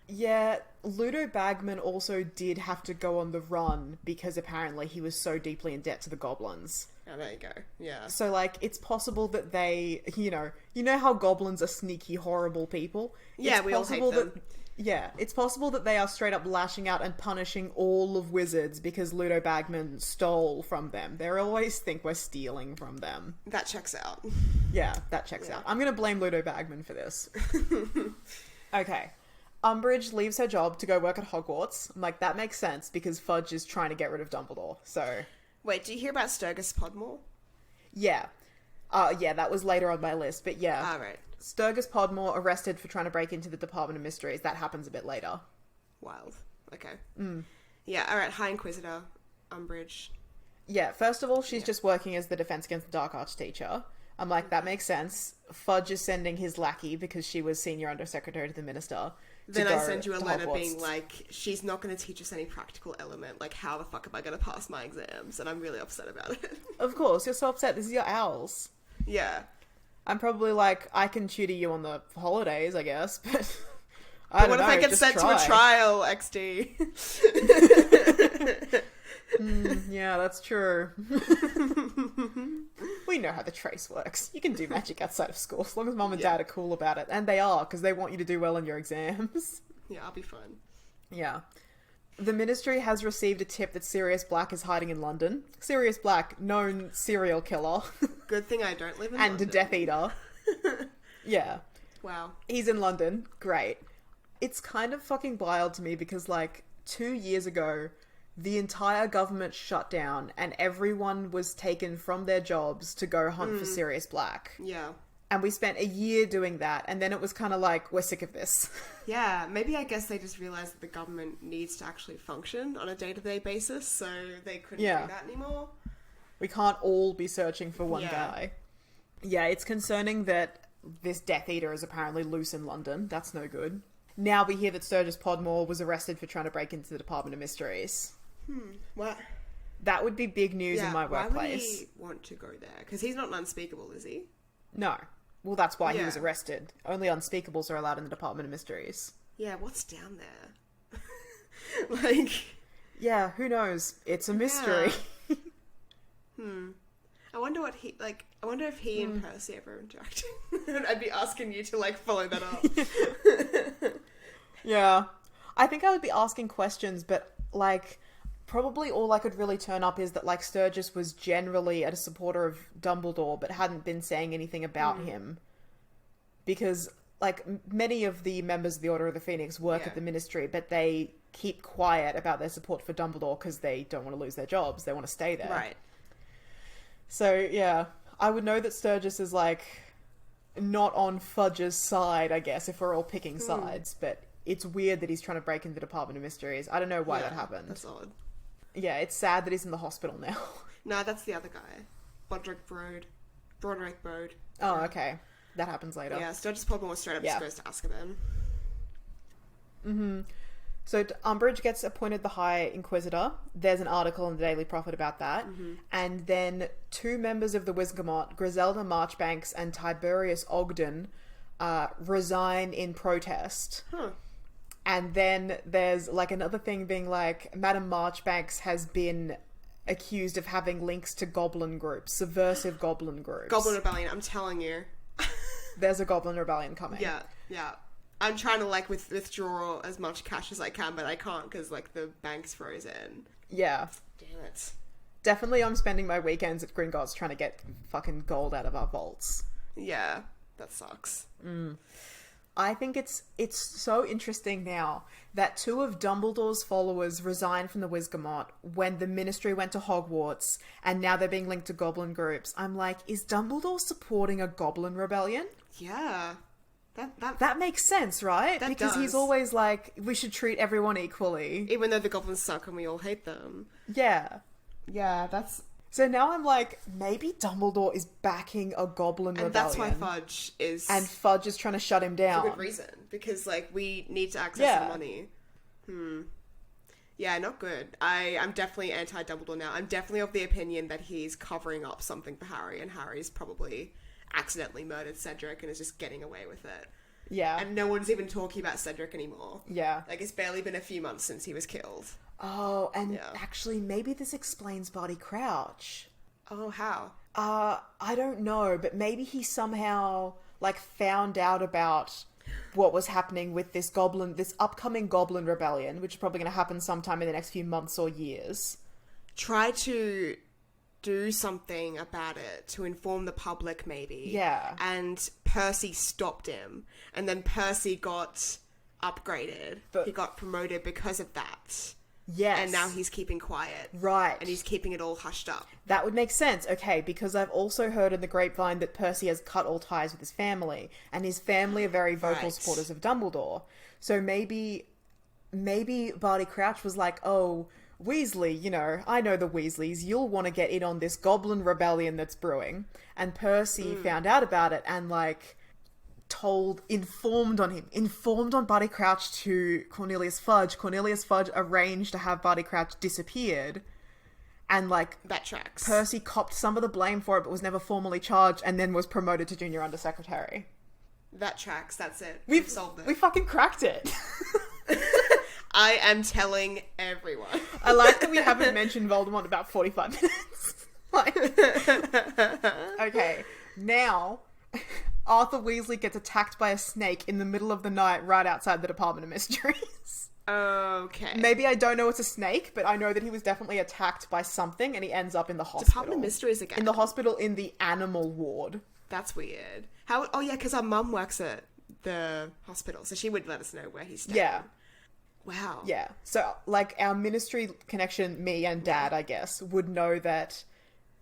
Yeah, Ludo Bagman also did have to go on the run because apparently he was so deeply in debt to the goblins. Oh, there you go. Yeah. So, like, it's possible that they, you know how goblins are sneaky, horrible people? Yeah, we all hate them. It's possible that they are straight up lashing out and punishing all of wizards because Ludo Bagman stole from them. They always think we're stealing from them. That checks out. Yeah, that checks out. I'm going to blame Ludo Bagman for this. Okay. Umbridge leaves her job to go work at Hogwarts. I'm like, that makes sense because Fudge is trying to get rid of Dumbledore, so... Wait, do you hear about Sturgis Podmore? Yeah. Yeah, that was later on my list, but yeah. Ah, right. Sturgis Podmore arrested for trying to break into the Department of Mysteries. That happens a bit later. Wild. Okay. Yeah, alright, High Inquisitor, Umbridge. Yeah, first of all, she's just working as the Defense Against the Dark Arts teacher. I'm like, that makes sense. Fudge is sending his lackey, because she was senior undersecretary to the minister. Then I send you a letter being like, she's not going to teach us any practical element. Like, how the fuck am I going to pass my exams? And I'm really upset about it. Of course, you're so upset. This is your owls. Yeah. I'm probably like, I can tutor you on the holidays, I guess, but... What if I get sent to a trial, XD? Yeah, that's true. We know how the trace works. You can do magic outside of school, as long as Mum and Dad are cool about it. And they are, because they want you to do well in your exams. Yeah, I'll be fine. Yeah. The Ministry has received a tip that Sirius Black is hiding in London. Sirius Black, known serial killer. Good thing I don't live in and London. And Death Eater. Yeah. Wow. He's in London. Great. It's kind of fucking wild to me because, like, 2 years ago, the entire government shut down and everyone was taken from their jobs to go hunt for Sirius Black. Yeah. And we spent a year doing that, and then it was kind of like, we're sick of this. Yeah, maybe I guess they just realised that the government needs to actually function on a day-to-day basis, so they couldn't do that anymore. We can't all be searching for one guy. Yeah, it's concerning that this Death Eater is apparently loose in London. That's no good. Now we hear that Sturgis Podmore was arrested for trying to break into the Department of Mysteries. What? That would be big news in my workplace. Why would he want to go there? Because he's not an unspeakable, is he? No. Well, that's why he was arrested. Only unspeakables are allowed in the Department of Mysteries. Yeah, what's down there? Like... Yeah, who knows? It's a mystery. I wonder what he, like, I wonder if he and Percy ever interacted. I'd be asking you to, like, follow that up. Yeah. I think I would be asking questions, but, like, probably all I could really turn up is that, like, Sturgis was generally a supporter of Dumbledore, but hadn't been saying anything about him. Because, like, many of the members of the Order of the Phoenix work at the Ministry, but they keep quiet about their support for Dumbledore because they don't want to lose their jobs. They want to stay there. Right. So, yeah. I would know that Sturgis is, like, not on Fudge's side, I guess, if we're all picking sides, but it's weird that he's trying to break into the Department of Mysteries. I don't know why that happened. That's odd. Yeah, it's sad that he's in the hospital now. No, that's the other guy. Broderick Bode. Oh, okay. That happens later. Yeah, Sturgis Voldemort straight up just goes to Azkaban. So Umbridge gets appointed the High Inquisitor. There's an article in the Daily Prophet about that. And then 2 members of the Wizgamot, Griselda Marchbanks and Tiberius Ogden, resign in protest. And then there's like another thing being like, Madame Marchbanks has been accused of having links to goblin groups, subversive goblin groups. Goblin Rebellion, I'm telling you. There's a Goblin Rebellion coming. Yeah. I'm trying to like withdraw as much cash as I can, but I can't because like the bank's frozen. Yeah. Damn it. Definitely I'm spending my weekends at Gringotts trying to get fucking gold out of our vaults. Yeah, that sucks. I think it's so interesting now that 2 of Dumbledore's followers resigned from the Wizgamot when the Ministry went to Hogwarts, and now they're being linked to goblin groups. I'm like, is Dumbledore supporting a goblin rebellion? Yeah. That makes sense, right? That because does. he's always like, we should treat everyone equally. Even though the goblins suck and we all hate them. Yeah. Yeah, that's... So now I'm like, maybe Dumbledore is backing a goblin rebellion. And that's why Fudge is... And Fudge is trying to shut him down. For good reason. Because, like, we need to access the money. Yeah, not good. I'm definitely anti-Dumbledore now. I'm definitely of the opinion that he's covering up something for Harry, and Harry's probably accidentally murdered Cedric and is just getting away with it. Yeah. And no one's even talking about Cedric anymore. Yeah. Like, it's barely been a few months since he was killed. Oh, and actually, maybe this explains Barty Crouch. Oh, how? I don't know, but maybe he somehow, like, found out about what was happening with this upcoming goblin rebellion, which is probably going to happen sometime in the next few months or years. Try to do something about it to inform the public, maybe. Yeah. And Percy stopped him, and then Percy got upgraded. He got promoted because of that. Yes. And now he's keeping quiet. Right. And he's keeping it all hushed up. That would make sense. Okay, because I've also heard in the grapevine that Percy has cut all ties with his family, and his family are very vocal supporters of Dumbledore. So maybe Barty Crouch was like, oh, Weasley, you know, I know the Weasleys, you'll want to get in on this goblin rebellion that's brewing. And Percy found out about it and, like, informed on Barty Crouch to Cornelius Fudge. Cornelius Fudge arranged to have Barty Crouch disappeared. And, like... That tracks. Percy copped some of the blame for it, but was never formally charged, and then was promoted to junior undersecretary. That tracks. That's it. We've solved it. We fucking cracked it. I am telling everyone. I like that we haven't mentioned Voldemort in about 45 minutes. Okay, now... Arthur Weasley gets attacked by a snake in the middle of the night right outside the Department of Mysteries. Okay. Maybe I don't know it's a snake, but I know that he was definitely attacked by something and he ends up in the hospital. Department of Mysteries again? In the hospital in the animal ward. That's weird. How? Oh yeah, because our mum works at the hospital, so she would let us know where he's staying. Yeah. Wow. Yeah. So, like, our ministry connection, me and Dad, I guess, would know that...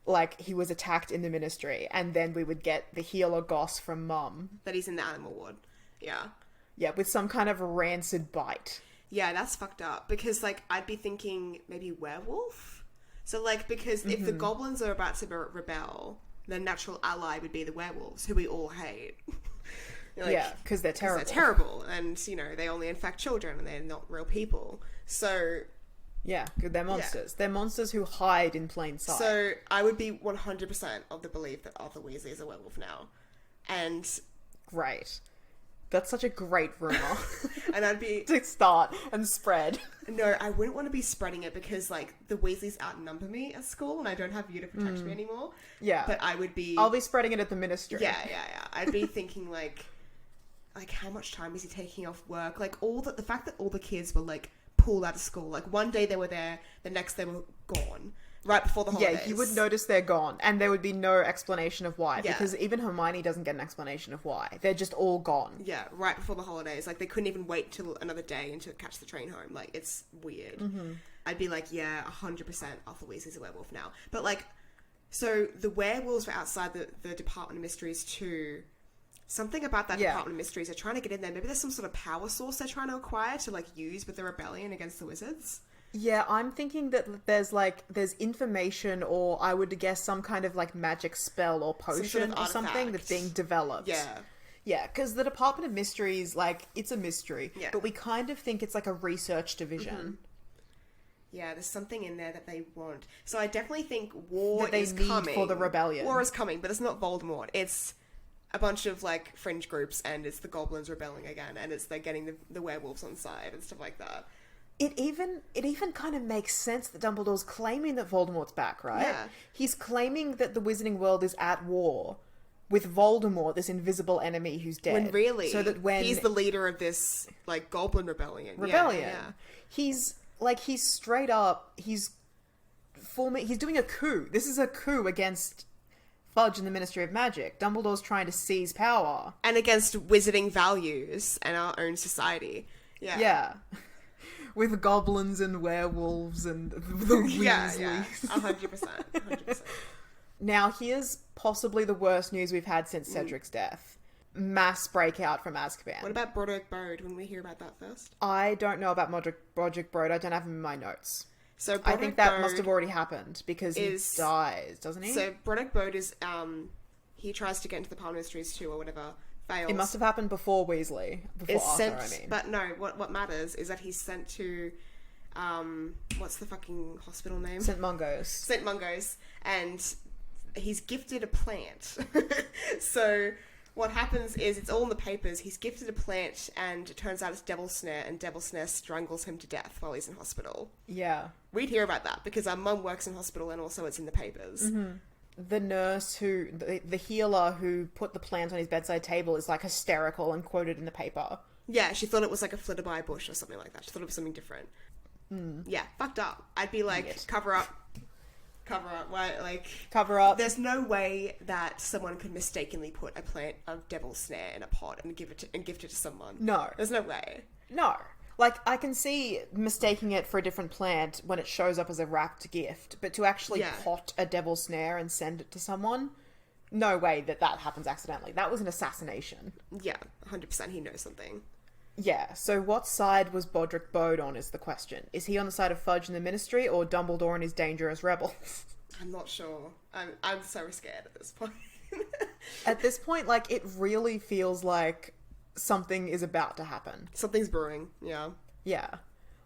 like, he was attacked in the ministry, and then we would get the healer goss from Mum. That he's in the animal ward. Yeah. Yeah, with some kind of rancid bite. Yeah, that's fucked up. Because, like, I'd be thinking maybe werewolf? So, like, because if the goblins are about to rebel, their natural ally would be the werewolves, who we all hate. Like, yeah, because they're terrible. They're terrible, and, you know, they only infect children, and they're not real people. So... yeah, they're monsters. Yeah. They're monsters who hide in plain sight. So I would be 100% of the belief that Arthur Weasley is a werewolf now. And... great. That's such a great rumour. And I'd be... to start and spread. No, I wouldn't want to be spreading it because, like, the Weasleys outnumber me at school and I don't have you to protect me anymore. Yeah. But I would be... I'll be spreading it at the ministry. Yeah. I'd be thinking, like, how much time is he taking off work? Like, the fact that all the kids were, like, pulled out of school. Like, one day they were there, the next they were gone. Right before the holidays. Yeah, you would notice they're gone. And there would be no explanation of why. Yeah. Because even Hermione doesn't get an explanation of why. They're just all gone. Yeah, right before the holidays. Like, they couldn't even wait till another day and to catch the train home. Like, it's weird. I'd be like, yeah, 100% Arthur Weasley's a werewolf now. But, like, so the werewolves were outside the Department of Mysteries too. Something about that Department of Mysteries, they're trying to get in there. Maybe there's some sort of power source they're trying to acquire to, like, use with the rebellion against the wizards. Yeah, I'm thinking that there's information, or I would guess some kind of like magic spell or potion sort of or something artifact. that's being developed. Yeah. Yeah, because the Department of Mysteries, like, it's a mystery, Yeah. but we kind of think it's like a research division. Yeah, there's something in there that they want. So I definitely think war That they is need coming. for the rebellion. War is coming, but it's not Voldemort. It's a bunch of, like, fringe groups, and it's the goblins rebelling again, and they're getting the werewolves on side and stuff like that. It even kind of makes sense that Dumbledore's claiming that Voldemort's back, right? Yeah. He's claiming that the Wizarding World is at war with Voldemort, this invisible enemy who's dead. When really, so that when he's the leader of this, like, goblin rebellion. Yeah. He's straight up, he's doing a coup. This is a coup against Fudge and the Ministry of Magic. Dumbledore's trying to seize power. And against wizarding values and our own society. Yeah. Yeah. With goblins and werewolves and the Weasleys. Yeah. 100%. 100%. Now, here's possibly the worst news we've had since Cedric's death. Mass breakout from Azkaban. What about Broderick Bode? When we hear about that first? I don't know about Broderick Bode. I don't have him in my notes. So I think that must have already happened because he dies, doesn't he? So Broderick Bode is, he tries to get into the Department of Mysteries too, or whatever, fails. It must have happened before Weasley. Before Arthur, I mean. But no, what matters is that he's sent to, what's the fucking hospital name? St. Mungo's. St. Mungo's, and he's gifted a plant. So what happens is, it's all in the papers, he's gifted a plant, and it turns out it's Devil's Snare, and Devil's Snare strangles him to death while he's in hospital. Yeah. We'd hear about that, because our mum works in hospital, and also it's in the papers. Mm-hmm. The nurse the healer who put the plant on his bedside table is like hysterical and quoted in the paper. Yeah, she thought it was like a flitterby bush or something like that. She thought it was something different. Yeah, fucked up. I'd be like, Yes. cover up. Why, like, Cover up. there's no way that someone could mistakenly put a plant of Devil's Snare in a pot and gift it to someone. No. There's no way. No. Like, I can see mistaking it for a different plant when it shows up as a wrapped gift, but to actually pot a devil's snare and send it to someone, no way that happens accidentally. That was an assassination. Yeah, 100% he knows something. Yeah, so what side was Broderick Bode on is the question. Is he on the side of Fudge and the Ministry, or Dumbledore and his dangerous rebels? I'm not sure. I'm so scared at this point. At this point, like, it really feels like something is about to happen. Something's brewing, yeah. Yeah.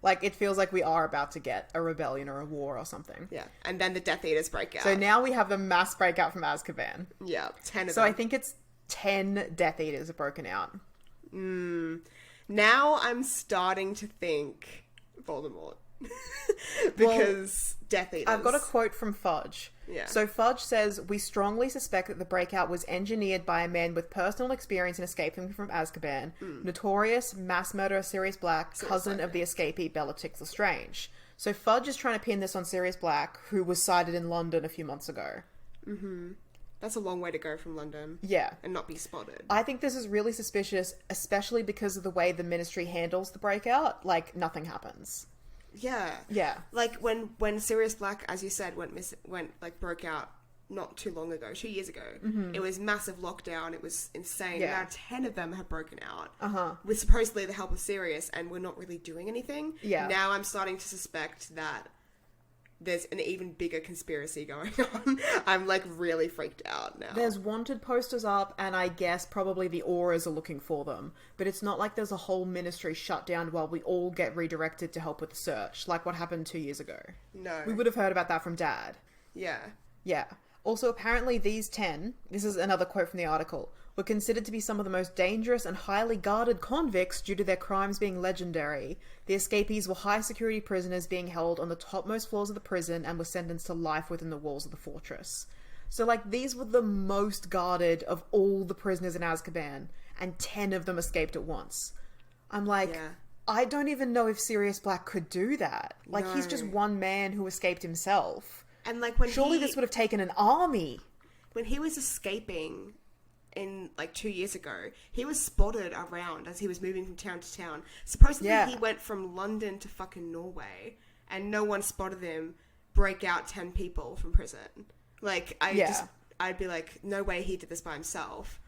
Like, it feels like we are about to get a rebellion or a war or something. Yeah, and then the Death Eaters break out. So now we have the mass breakout from Azkaban. Yeah, 10 of them. So I think it's 10 Death Eaters have broken out. Now I'm starting to think Voldemort. Because Death Eaters. I've got a quote from Fudge. Yeah. So Fudge says, "We strongly suspect that the breakout was engineered by a man with personal experience in escaping from Azkaban, notorious mass murderer Sirius Black, cousin of the escapee Bellatrix Lestrange." So Fudge is trying to pin this on Sirius Black, who was sighted in London a few months ago. That's a long way to go from London. Yeah. And not be spotted. I think this is really suspicious, especially because of the way the Ministry handles the breakout. Like, nothing happens. Yeah. Yeah. Like, when Sirius Black, as you said, broke out not too long ago, 2 years ago, it was massive lockdown, it was insane. Yeah. Now 10 of them have broken out. Uh-huh. With supposedly the help of Sirius, and we're not really doing anything. Yeah. Now I'm starting to suspect that there's an even bigger conspiracy going on. I'm, like, really freaked out now. There's wanted posters up, and I guess probably the auras are looking for them. But it's not like there's a whole ministry shut down while we all get redirected to help with the search, like what happened 2 years ago. No. We would have heard about that from Dad. Yeah. Yeah. Also, apparently these 10, this is another quote from the article, were considered to be some of the most dangerous and highly guarded convicts due to their crimes being legendary. The escapees were high-security prisoners being held on the topmost floors of the prison and were sentenced to life within the walls of the fortress. So, like, these were the most guarded of all the prisoners in Azkaban, and 10 of them escaped at once. I'm like, Yeah. I don't even know if Sirius Black could do that. Like, he's No. just one man who escaped himself. And, like, when Surely this would have taken an army. when he was escaping in, like, 2 years ago, he was spotted around as he was moving from town to town. Supposedly Yeah. he went from London to fucking Norway, and no one spotted him break out 10 people from prison. Like, I'd be like, no way he did this by himself.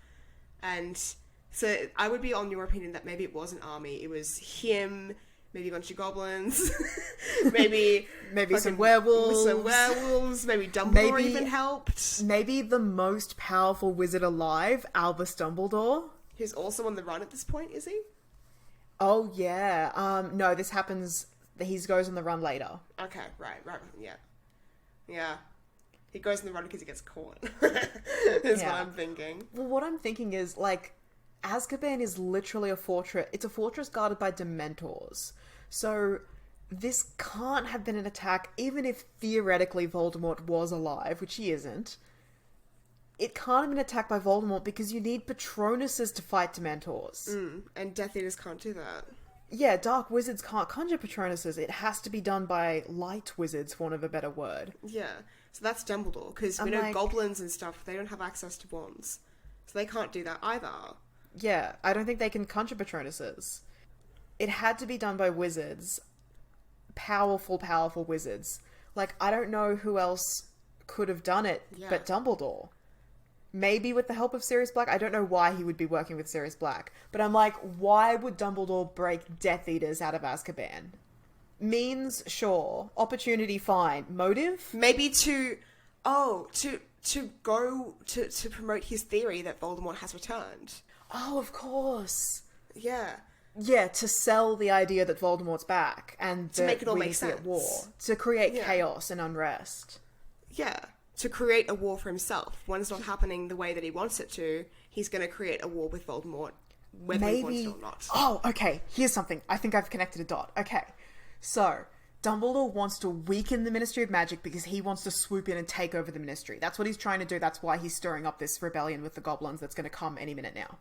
And so I would be on your opinion that maybe it was an army. It was him, maybe a bunch of goblins, maybe some werewolves. Maybe Dumbledore even helped. Maybe the most powerful wizard alive, Albus Dumbledore. Who's also on the run at this point, is he? Oh, yeah. No, this happens... He goes on the run later. Okay, right, yeah. Yeah. He goes on the run because he gets caught. Is what I'm thinking. Well, what I'm thinking is, like, Azkaban is literally a fortress. It's a fortress guarded by Dementors. So, this can't have been an attack, even if theoretically Voldemort was alive, which he isn't. It can't have been attacked by Voldemort because you need Patronuses to fight Dementors. And Death Eaters can't do that. Yeah, dark wizards can't conjure Patronuses. It has to be done by light wizards, for want of a better word. Yeah, so that's Dumbledore, because we know goblins and stuff, they don't have access to wands. So they can't do that either. Yeah, I don't think they can conjure Patronuses. It had to be done by wizards. Powerful wizards. Like, I don't know who else could have done it but Dumbledore. Maybe with the help of Sirius Black. I don't know why he would be working with Sirius Black. But I'm like, why would Dumbledore break Death Eaters out of Azkaban? Means, sure. Opportunity, fine. Motive? Maybe to promote his theory that Voldemort has returned. Oh, of course. Yeah. Yeah, to sell the idea that Voldemort's back. And to make it all make sense. At war. To create chaos and unrest. Yeah. To create a war for himself. When it's not happening the way that he wants it to, he's going to create a war with Voldemort, whether he wants it or not. Oh, okay. Here's something. I think I've connected a dot. Okay. So, Dumbledore wants to weaken the Ministry of Magic because he wants to swoop in and take over the Ministry. That's what he's trying to do. That's why he's stirring up this rebellion with the goblins that's going to come any minute now.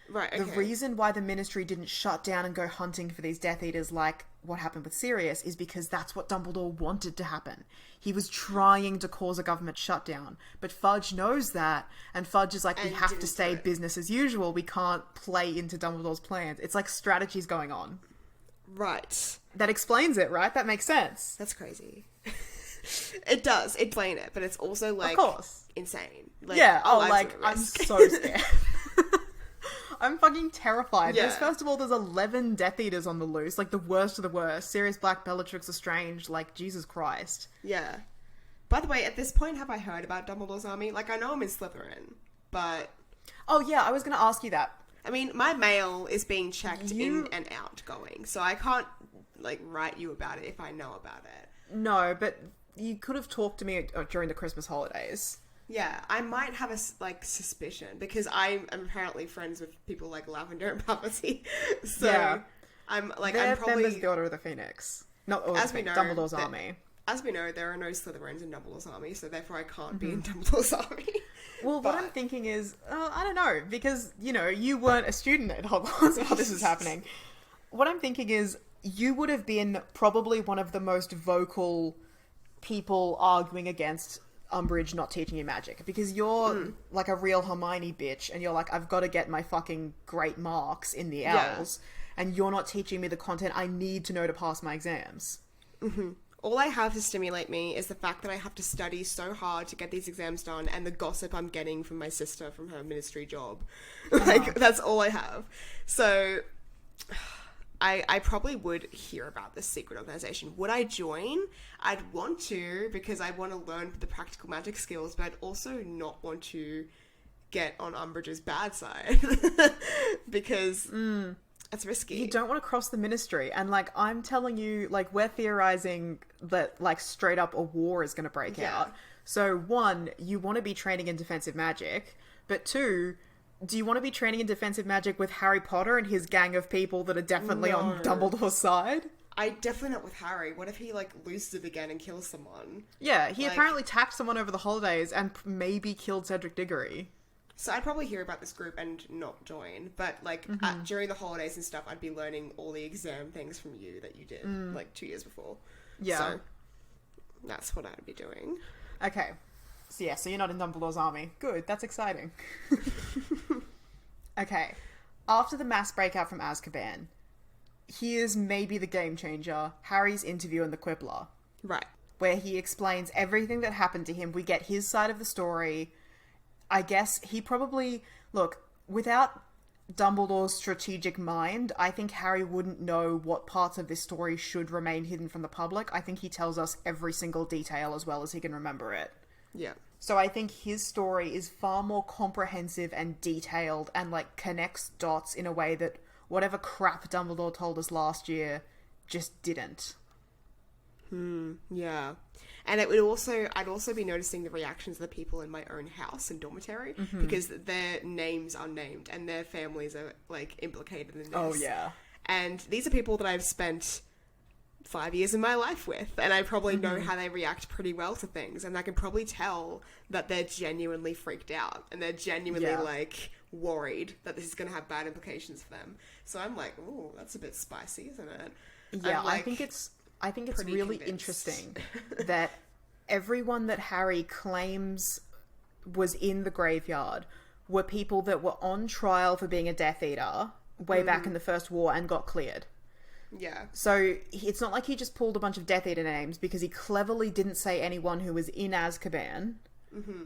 Right, okay. The reason why the Ministry didn't shut down and go hunting for these Death Eaters like what happened with Sirius is because that's what Dumbledore wanted to happen. He was trying to cause a government shutdown, but Fudge knows that, and Fudge is like, we have to stay business as usual. We can't play into Dumbledore's plans. It's like strategies going on. Right. That explains it, right? That makes sense. That's crazy. It does. Explain it, but it's also like, of course, insane. Like, yeah. Oh, like I'm so scared. I'm fucking terrified. Yeah. Because first of all, there's 11 Death Eaters on the loose, like the worst of the worst. Sirius Black, Bellatrix Lestrange, like Jesus Christ. Yeah. By the way, at this point, have I heard about Dumbledore's army? Like, I know I'm in Slytherin, but... Oh yeah, I was going to ask you that. I mean, my mail is being checked in and outgoing, so I can't, like, write you about it if I know about it. No, but you could have talked to me during the Christmas holidays. Yeah, I might have a, like, suspicion, because I'm apparently friends with people like Lavender and Puppety, so yeah. I'm, like, They're I'm probably... members of the Order of the Phoenix. Not Order of the Phoenix, Dumbledore's army. As we know, there are no Slytherins in Dumbledore's army, so therefore I can't be in Dumbledore's army. Well, what I'm thinking is, I don't know, because, you know, you weren't a student at Hogwarts while this was happening. What I'm thinking is, you would have been probably one of the most vocal people arguing against Umbridge not teaching you magic, because you're like a real Hermione bitch, and you're like, I've got to get my fucking great marks in the Owls, and you're not teaching me the content I need to know to pass my exams. Mm-hmm. All I have to stimulate me is the fact that I have to study so hard to get these exams done, and the gossip I'm getting from my sister from her ministry job. Like, that's all I have. So, I probably would hear about this secret organization. Would I join? I'd want to, because I want to learn the practical magic skills, but I'd also not want to get on Umbridge's bad side. Because... That's risky. You don't want to cross the ministry. And, like, I'm telling you, like, we're theorizing that, like, straight up a war is going to break out. So, one, you want to be training in defensive magic. But two, do you want to be training in defensive magic with Harry Potter and his gang of people that are definitely on Dumbledore's side? Definitely not with Harry. What if he, like, loses it again and kills someone? Yeah, he apparently attacked someone over the holidays and maybe killed Cedric Diggory. So I'd probably hear about this group and not join, but, like, during the holidays and stuff, I'd be learning all the exam things from you that you did, like, 2 years before. Yeah. So that's what I'd be doing. Okay. So yeah, so you're not in Dumbledore's army. Good, that's exciting. Okay. After the mass breakout from Azkaban, here's maybe the game changer, Harry's interview in the Quibbler. Right. Where he explains everything that happened to him. We get his side of the story. I guess he probably... Look, without Dumbledore's strategic mind, I think Harry wouldn't know what parts of this story should remain hidden from the public. I think he tells us every single detail as well as he can remember it. Yeah. So I think his story is far more comprehensive and detailed and, like, connects dots in a way that whatever crap Dumbledore told us last year just didn't. Yeah. And I'd also be noticing the reactions of the people in my own house and dormitory because their names are named and their families are, like, implicated in this. Oh, yeah. And these are people that I've spent 5 years of my life with, and I probably know how they react pretty well to things, and I can probably tell that they're genuinely freaked out and they're genuinely like worried that this is going to have bad implications for them. So I'm like, ooh, that's a bit spicy, isn't it? Yeah, I think it's really interesting that everyone that Harry claims was in the graveyard were people that were on trial for being a Death Eater way back in the First War and got cleared. Yeah. So it's not like he just pulled a bunch of Death Eater names, because he cleverly didn't say anyone who was in Azkaban,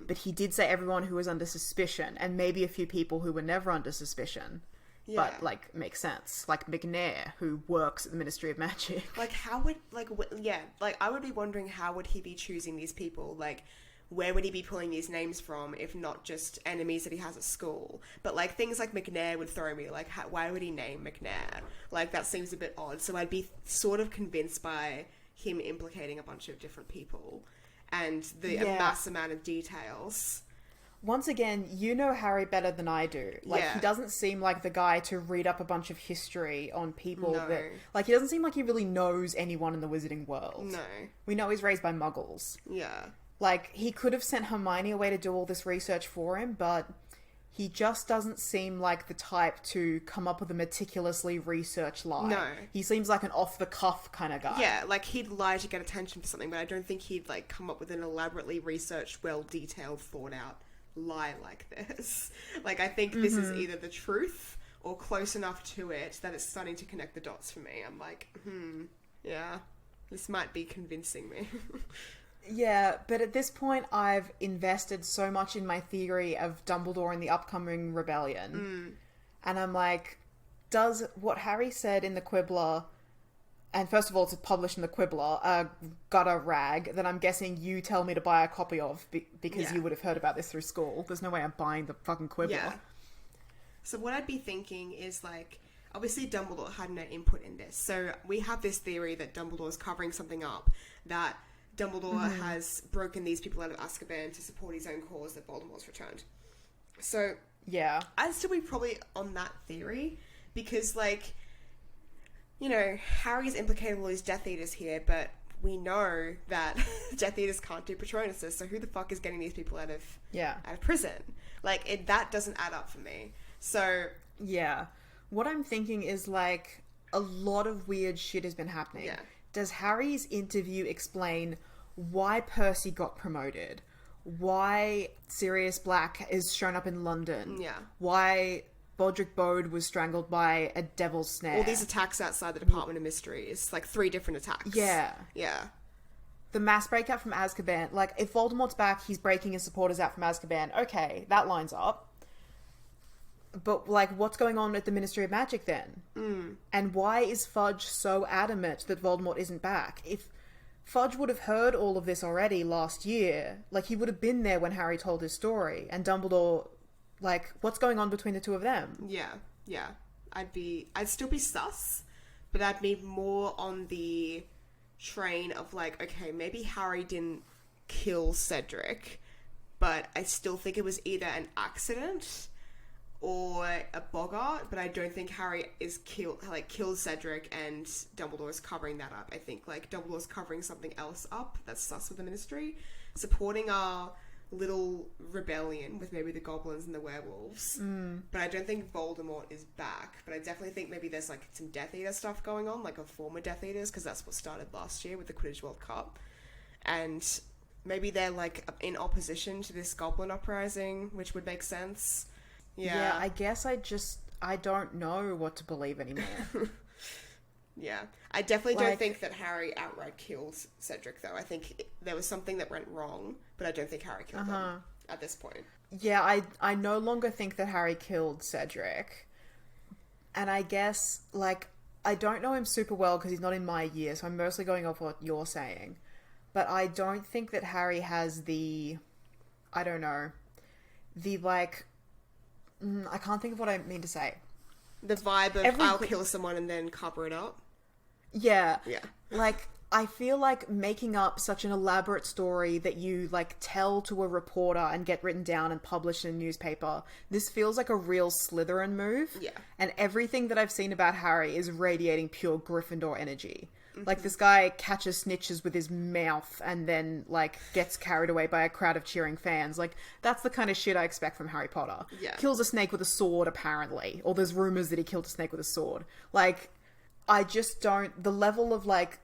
but he did say everyone who was under suspicion, and maybe a few people who were never under suspicion. Yeah. But, like, makes sense. Like McNair, who works at the Ministry of Magic. Like, how would, like, I would be wondering, how would he be choosing these people? Like, where would he be pulling these names from if not just enemies that he has at school? But, like, things like McNair would throw me. Like, why would he name McNair? Like, that seems a bit odd. So I'd be sort of convinced by him implicating a bunch of different people and the mass amount of details. Once again, you know Harry better than I do. Like, he doesn't seem like the guy to read up a bunch of history on people that... Like, he doesn't seem like he really knows anyone in the wizarding world. No. We know he's raised by muggles. Yeah. Like, he could have sent Hermione away to do all this research for him, but he just doesn't seem like the type to come up with a meticulously researched lie. No. He seems like an off-the-cuff kind of guy. Yeah, like, he'd lie to get attention for something, but I don't think he'd, like, come up with an elaborately researched, well-detailed, thought-out lie like this. Like, I think this is either the truth or close enough to it that it's starting to connect the dots for me. I'm like, yeah, this might be convincing me. Yeah, but at this point, I've invested so much in my theory of Dumbledore and the upcoming rebellion. And I'm like, does what Harry said in the Quibbler, and first of all, it's published in the Quibbler, a gutter rag that I'm guessing you tell me to buy a copy of because you would have heard about this through school. There's no way I'm buying the fucking Quibbler. Yeah. So what I'd be thinking is, like, obviously Dumbledore had no input in this. So we have this theory that Dumbledore's covering something up, that Dumbledore has broken these people out of Azkaban to support his own cause, that Voldemort's returned. So yeah, I'd still be probably on that theory, because, like, you know, Harry's implicated all these Death Eaters here, but we know that Death Eaters can't do Patronuses, so who the fuck is getting these people out of prison? Like, that doesn't add up for me. So yeah, what I'm thinking is, like, a lot of weird shit has been happening. Yeah. Does Harry's interview explain why Percy got promoted? Why Sirius Black is shown up in London? Yeah. Why Bodrick Bode was strangled by a devil's snare? All these attacks outside the Department of Mysteries. Like, 3 different attacks. Yeah. Yeah. The mass breakout from Azkaban. Like, if Voldemort's back, he's breaking his supporters out from Azkaban. Okay, that lines up. But, like, what's going on at the Ministry of Magic then? And why is Fudge so adamant that Voldemort isn't back? If Fudge would have heard all of this already last year, like, he would have been there when Harry told his story, and Dumbledore, like, what's going on between the two of them? Yeah. I'd still be sus, but I'd be more on the train of, like, okay, maybe Harry didn't kill Cedric, but I still think it was either an accident or a boggart, but I don't think Harry is killed Cedric and Dumbledore's covering that up. I think, like, Dumbledore's covering something else up that's sus with the Ministry, supporting our little rebellion with maybe the goblins and the werewolves. But I don't think Voldemort is back. But I definitely think maybe there's, like, some Death Eater stuff going on, like a former Death Eaters, because that's what started last year with the Quidditch World Cup. And maybe they're, like, in opposition to this goblin uprising, which would make sense. Yeah, I guess I don't know what to believe anymore. Yeah. I definitely don't think that Harry outright killed Cedric, though. I think there was something that went wrong, but I don't think Harry killed him at this point. Yeah, I no longer think that Harry killed Cedric. And I guess, like, I don't know him super well because he's not in my year, so I'm mostly going off what you're saying. But I don't think that Harry has the, I don't know, the, like, I can't think of what I mean to say. The vibe of I'll kill someone and then cover it up. Yeah. Yeah. Like, I feel like making up such an elaborate story that you, like, tell to a reporter and get written down and published in a newspaper, this feels like a real Slytherin move. Yeah. And everything that I've seen about Harry is radiating pure Gryffindor energy. Like, this guy catches snitches with his mouth and then, like, gets carried away by a crowd of cheering fans. Like, that's the kind of shit I expect from Harry Potter. Yeah. Kills a snake with a sword, apparently. Or there's rumours that he killed a snake with a sword. Like, I just don't... The level of, like,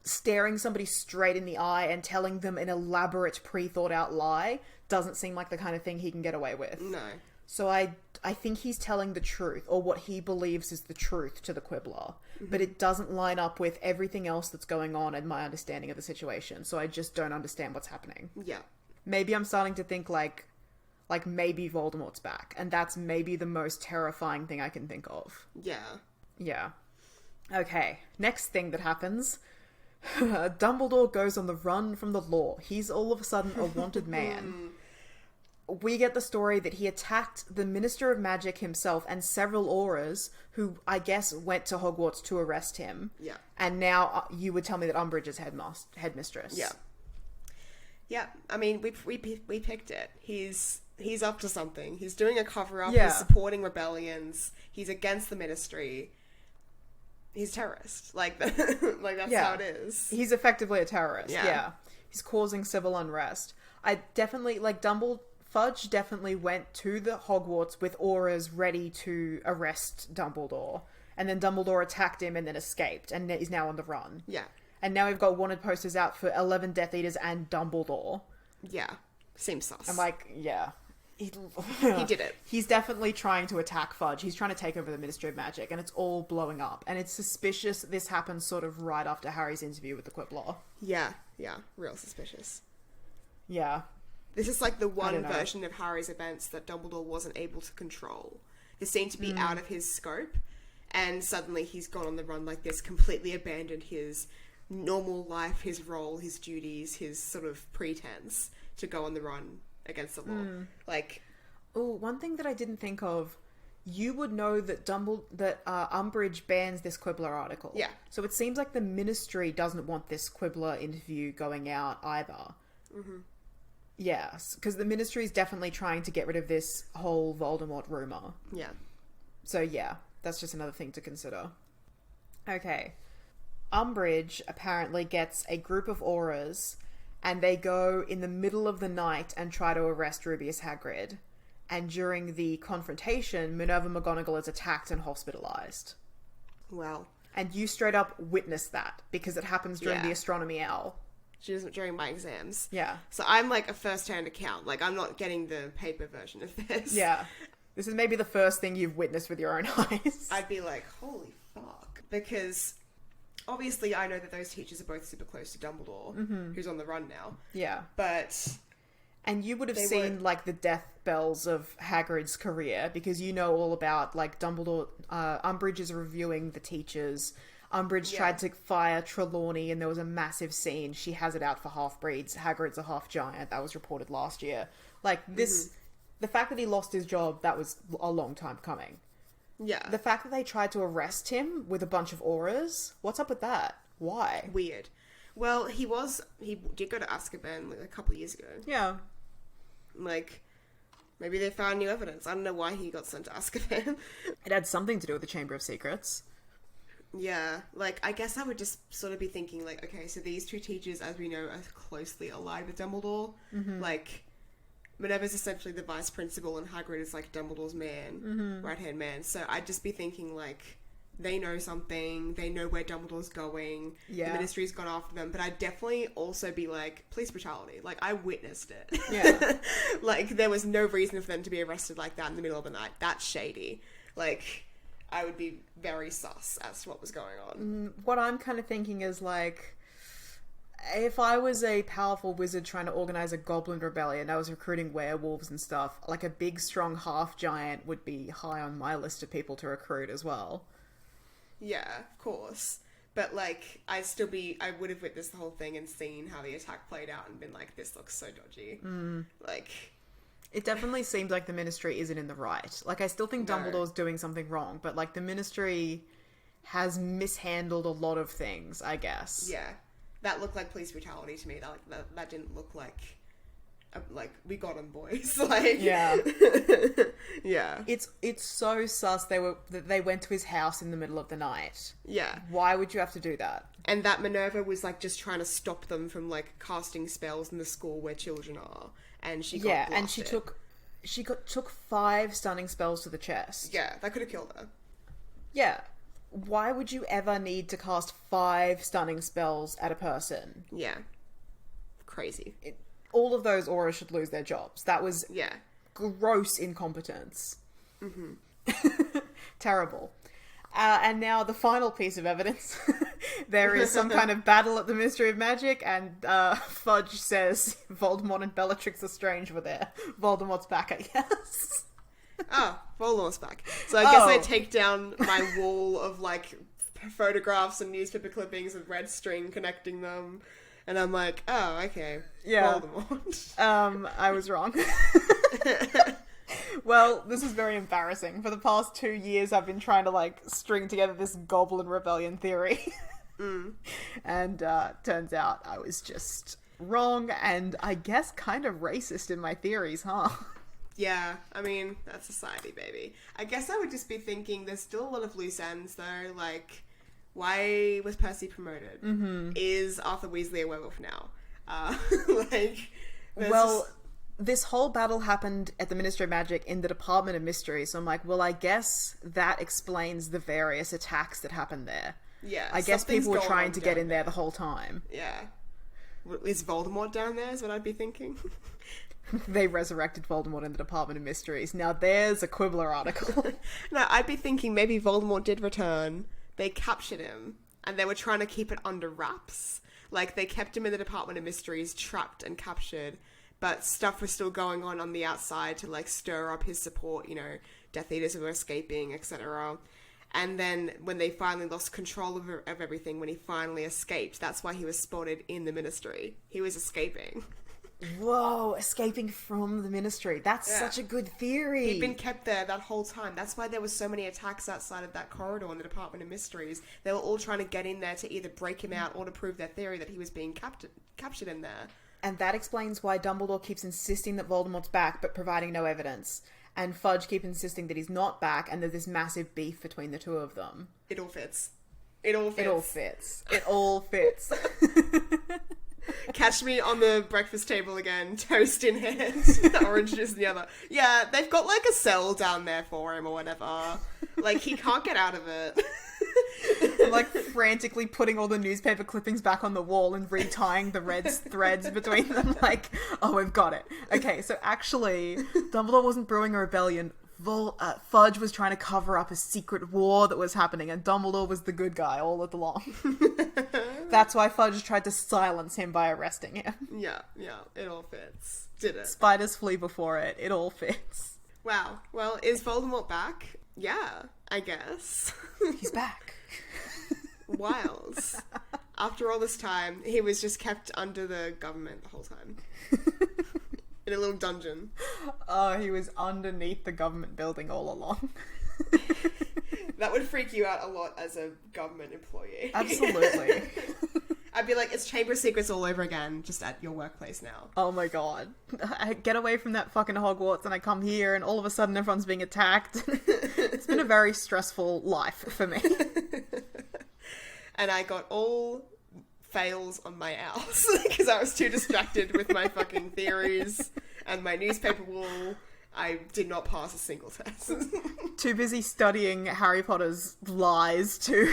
staring somebody straight in the eye and telling them an elaborate, pre-thought-out lie doesn't seem like the kind of thing he can get away with. No. So I think he's telling the truth, or what he believes is the truth to the Quibbler. But it doesn't line up with everything else that's going on and my understanding of the situation. So I just don't understand what's happening. Yeah. Maybe I'm starting to think like maybe Voldemort's back. And that's maybe the most terrifying thing I can think of. Yeah. Yeah. Okay, next thing that happens. Dumbledore goes on the run from the law. He's all of a sudden a wanted man. We get the story that he attacked the Minister of Magic himself and several Aurors who, I guess, went to Hogwarts to arrest him. Yeah. And now you would tell me that Umbridge is headmistress. Yeah. Yeah. I mean, we picked it. He's up to something. He's doing a cover-up. Yeah. He's supporting rebellions. He's against the Ministry. He's a terrorist. Like, that's how it is. He's effectively a terrorist. Yeah. Yeah. He's causing civil unrest. I definitely, like, Fudge definitely went to the Hogwarts with Aurors ready to arrest Dumbledore. And then Dumbledore attacked him and then escaped and is now on the run. Yeah. And now we've got wanted posters out for 11 Death Eaters and Dumbledore. Yeah. Seems sus. I'm like, yeah. He did it. He's definitely trying to attack Fudge. He's trying to take over the Ministry of Magic, and it's all blowing up. And it's suspicious this happens sort of right after Harry's interview with the Quibbler. Yeah. Yeah. Real suspicious. Yeah. This is like the one version of Harry's events that Dumbledore wasn't able to control. This seemed to be out of his scope, and suddenly he's gone on the run like this, completely abandoned his normal life, his role, his duties, his sort of pretense to go on the run against the law. Like, oh, one thing that I didn't think of, you would know that Umbridge bans this Quibbler article. Yeah. So it seems like the Ministry doesn't want this Quibbler interview going out either. Mm-hmm. Yes, because the Ministry is definitely trying to get rid of this whole Voldemort rumor. yeah. So yeah, that's just another thing to consider. Okay. Umbridge apparently gets a group of Aurors, and they go in the middle of the night and try to arrest Rubeus Hagrid. And during the confrontation, Minerva McGonagall is attacked and hospitalized. Well. And you straight up witness that, because it happens during Yeah. the Astronomy Owl. She doesn't during my exams. Yeah. So I'm like a first-hand account. Like, I'm not getting the paper version of this. Yeah. This is maybe the first thing you've witnessed with your own eyes. I'd be like, holy fuck. Because obviously I know that those teachers are both super close to Dumbledore, who's on the run now. Yeah. But... And you would have seen, like, the death bells of Hagrid's career, because you know all about, like, Dumbledore... Umbridge is reviewing the teachers. Umbridge tried to fire Trelawney, and there was a massive scene. She has it out for half-breeds. Hagrid's a half-giant. That was reported last year. Like, this... The fact that he lost his job, that was a long time coming. Yeah. The fact that they tried to arrest him with a bunch of Aurors, what's up with that? Why? Weird. Well, he did go to Azkaban like a couple of years ago. Yeah. Like, maybe they found new evidence. I don't know why he got sent to Azkaban. It had something to do with the Chamber of Secrets. Yeah, like, I guess I would just sort of be thinking, like, okay, so these two teachers, as we know, are closely allied with Dumbledore. Like, Minerva's essentially the vice principal, and Hagrid is, like, Dumbledore's man, right-hand man. So I'd just be thinking, like, they know something, they know where Dumbledore's going, the Ministry's gone after them, but I'd definitely also be like, police brutality. Like, I witnessed it. Yeah. Like, there was no reason for them to be arrested like that in the middle of the night. That's shady. Like... I would be very sus as to what was going on. What I'm kind of thinking is, like, if I was a powerful wizard trying to organize a goblin rebellion, I was recruiting werewolves and stuff, like a big, strong half-giant would be high on my list of people to recruit as well. Yeah, of course. But, like, I would have witnessed the whole thing and seen how the attack played out and been like, this looks so dodgy. Like... It definitely seems like the Ministry isn't in the right. Like, I still think Dumbledore's doing something wrong, but, like, the Ministry has mishandled a lot of things, I guess. Yeah. That looked like police brutality to me. That didn't look like we got them, boys. Like, yeah. Yeah. It's so sus that they went to his house in the middle of the night. Yeah. Why would you have to do that? And that Minerva was, like, just trying to stop them from, like, casting spells in the school where children are. And she got blasted. And she took 5 stunning spells to the chest. Yeah, that could have killed her. Yeah. Why would you ever need to cast 5 stunning spells at a person? Yeah. Crazy. All of those auras should lose their jobs. That was gross incompetence. Terrible. And now the final piece of evidence. There is some kind of battle at the Ministry of Magic, and Fudge says Voldemort and Bellatrix Lestrange were there. Voldemort's back, I guess. Oh, Voldemort's back. So I guess I take down my wall of, like, photographs and newspaper clippings with red string connecting them. And I'm like, oh, okay. Yeah. Voldemort. I was wrong. Well, this is very embarrassing. For the past 2 years, I've been trying to, like, string together this Goblin Rebellion theory. And turns out I was just wrong and I guess kind of racist in my theories, huh? Yeah, I mean, that's society, baby. I guess I would just be thinking there's still a lot of loose ends, though. Like, why was Percy promoted? Is Arthur Weasley a werewolf now? This whole battle happened at the Ministry of Magic in the Department of Mystery, so I'm like, well, I guess that explains the various attacks that happened there. Yeah. I guess people were trying to get in there the whole time. Yeah. Is Voldemort down there, is what I'd be thinking? They resurrected Voldemort in the Department of Mysteries. Now there's a Quibbler article. No, I'd be thinking maybe Voldemort did return, they captured him, and they were trying to keep it under wraps. Like, they kept him in the Department of Mysteries, trapped and captured, but stuff was still going on the outside to, like, stir up his support, you know, Death Eaters were escaping, etc. And then when they finally lost control of everything, when he finally escaped, that's why he was spotted in the Ministry. He was escaping. Whoa, escaping from the Ministry. That's such a good theory. He'd been kept there that whole time. That's why there were so many attacks outside of that corridor in the Department of Mysteries. They were all trying to get in there to either break him out or to prove their theory that he was being captured in there. And that explains why Dumbledore keeps insisting that Voldemort's back, but providing no evidence. And Fudge keeps insisting that he's not back, and there's this massive beef between the two of them. It all fits. It all fits. It all fits. It all fits. Catch me on the breakfast table again, toast in hand, orange juice in the other. Yeah, they've got like a cell down there for him or whatever. Like, he can't get out of it. Like, frantically putting all the newspaper clippings back on the wall and retying the red threads between them. Like, oh, we've got it. Okay, so actually, Dumbledore wasn't brewing a rebellion. Fudge was trying to cover up a secret war that was happening, and Dumbledore was the good guy all along. That's why Fudge tried to silence him by arresting him. Yeah, it all fits. Did it? Spiders flee before it. It all fits. Wow. Well, is Voldemort back? Yeah, I guess. He's back. Wiles. After all this time, he was just kept under the government the whole time. In a little dungeon. Oh, he was underneath the government building all along. That would freak you out a lot as a government employee. Absolutely. I'd be like, it's Chamber of Secrets all over again, just at your workplace now. Oh my god. I get away from that fucking Hogwarts and I come here and all of a sudden everyone's being attacked. It's been a very stressful life for me. And I got all fails on my owls because I was too distracted with my fucking theories and my newspaper wall. I did not pass a single test. Too busy studying Harry Potter's lies to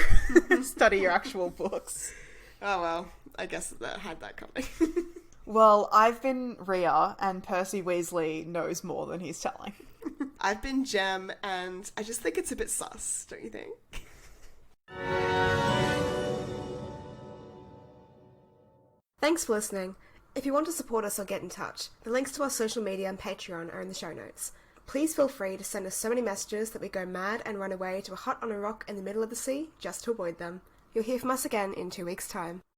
study your actual books. Oh well, I guess that had that coming. Well, I've been Reeah, and Percy Weasley knows more than he's telling. I've been Jem, and I just think it's a bit sus, don't you think? Thanks for listening. If you want to support us or get in touch, the links to our social media and Patreon are in the show notes. Please feel free to send us so many messages that we go mad and run away to a hut on a rock in the middle of the sea just to avoid them. You'll hear from us again in 2 weeks' time.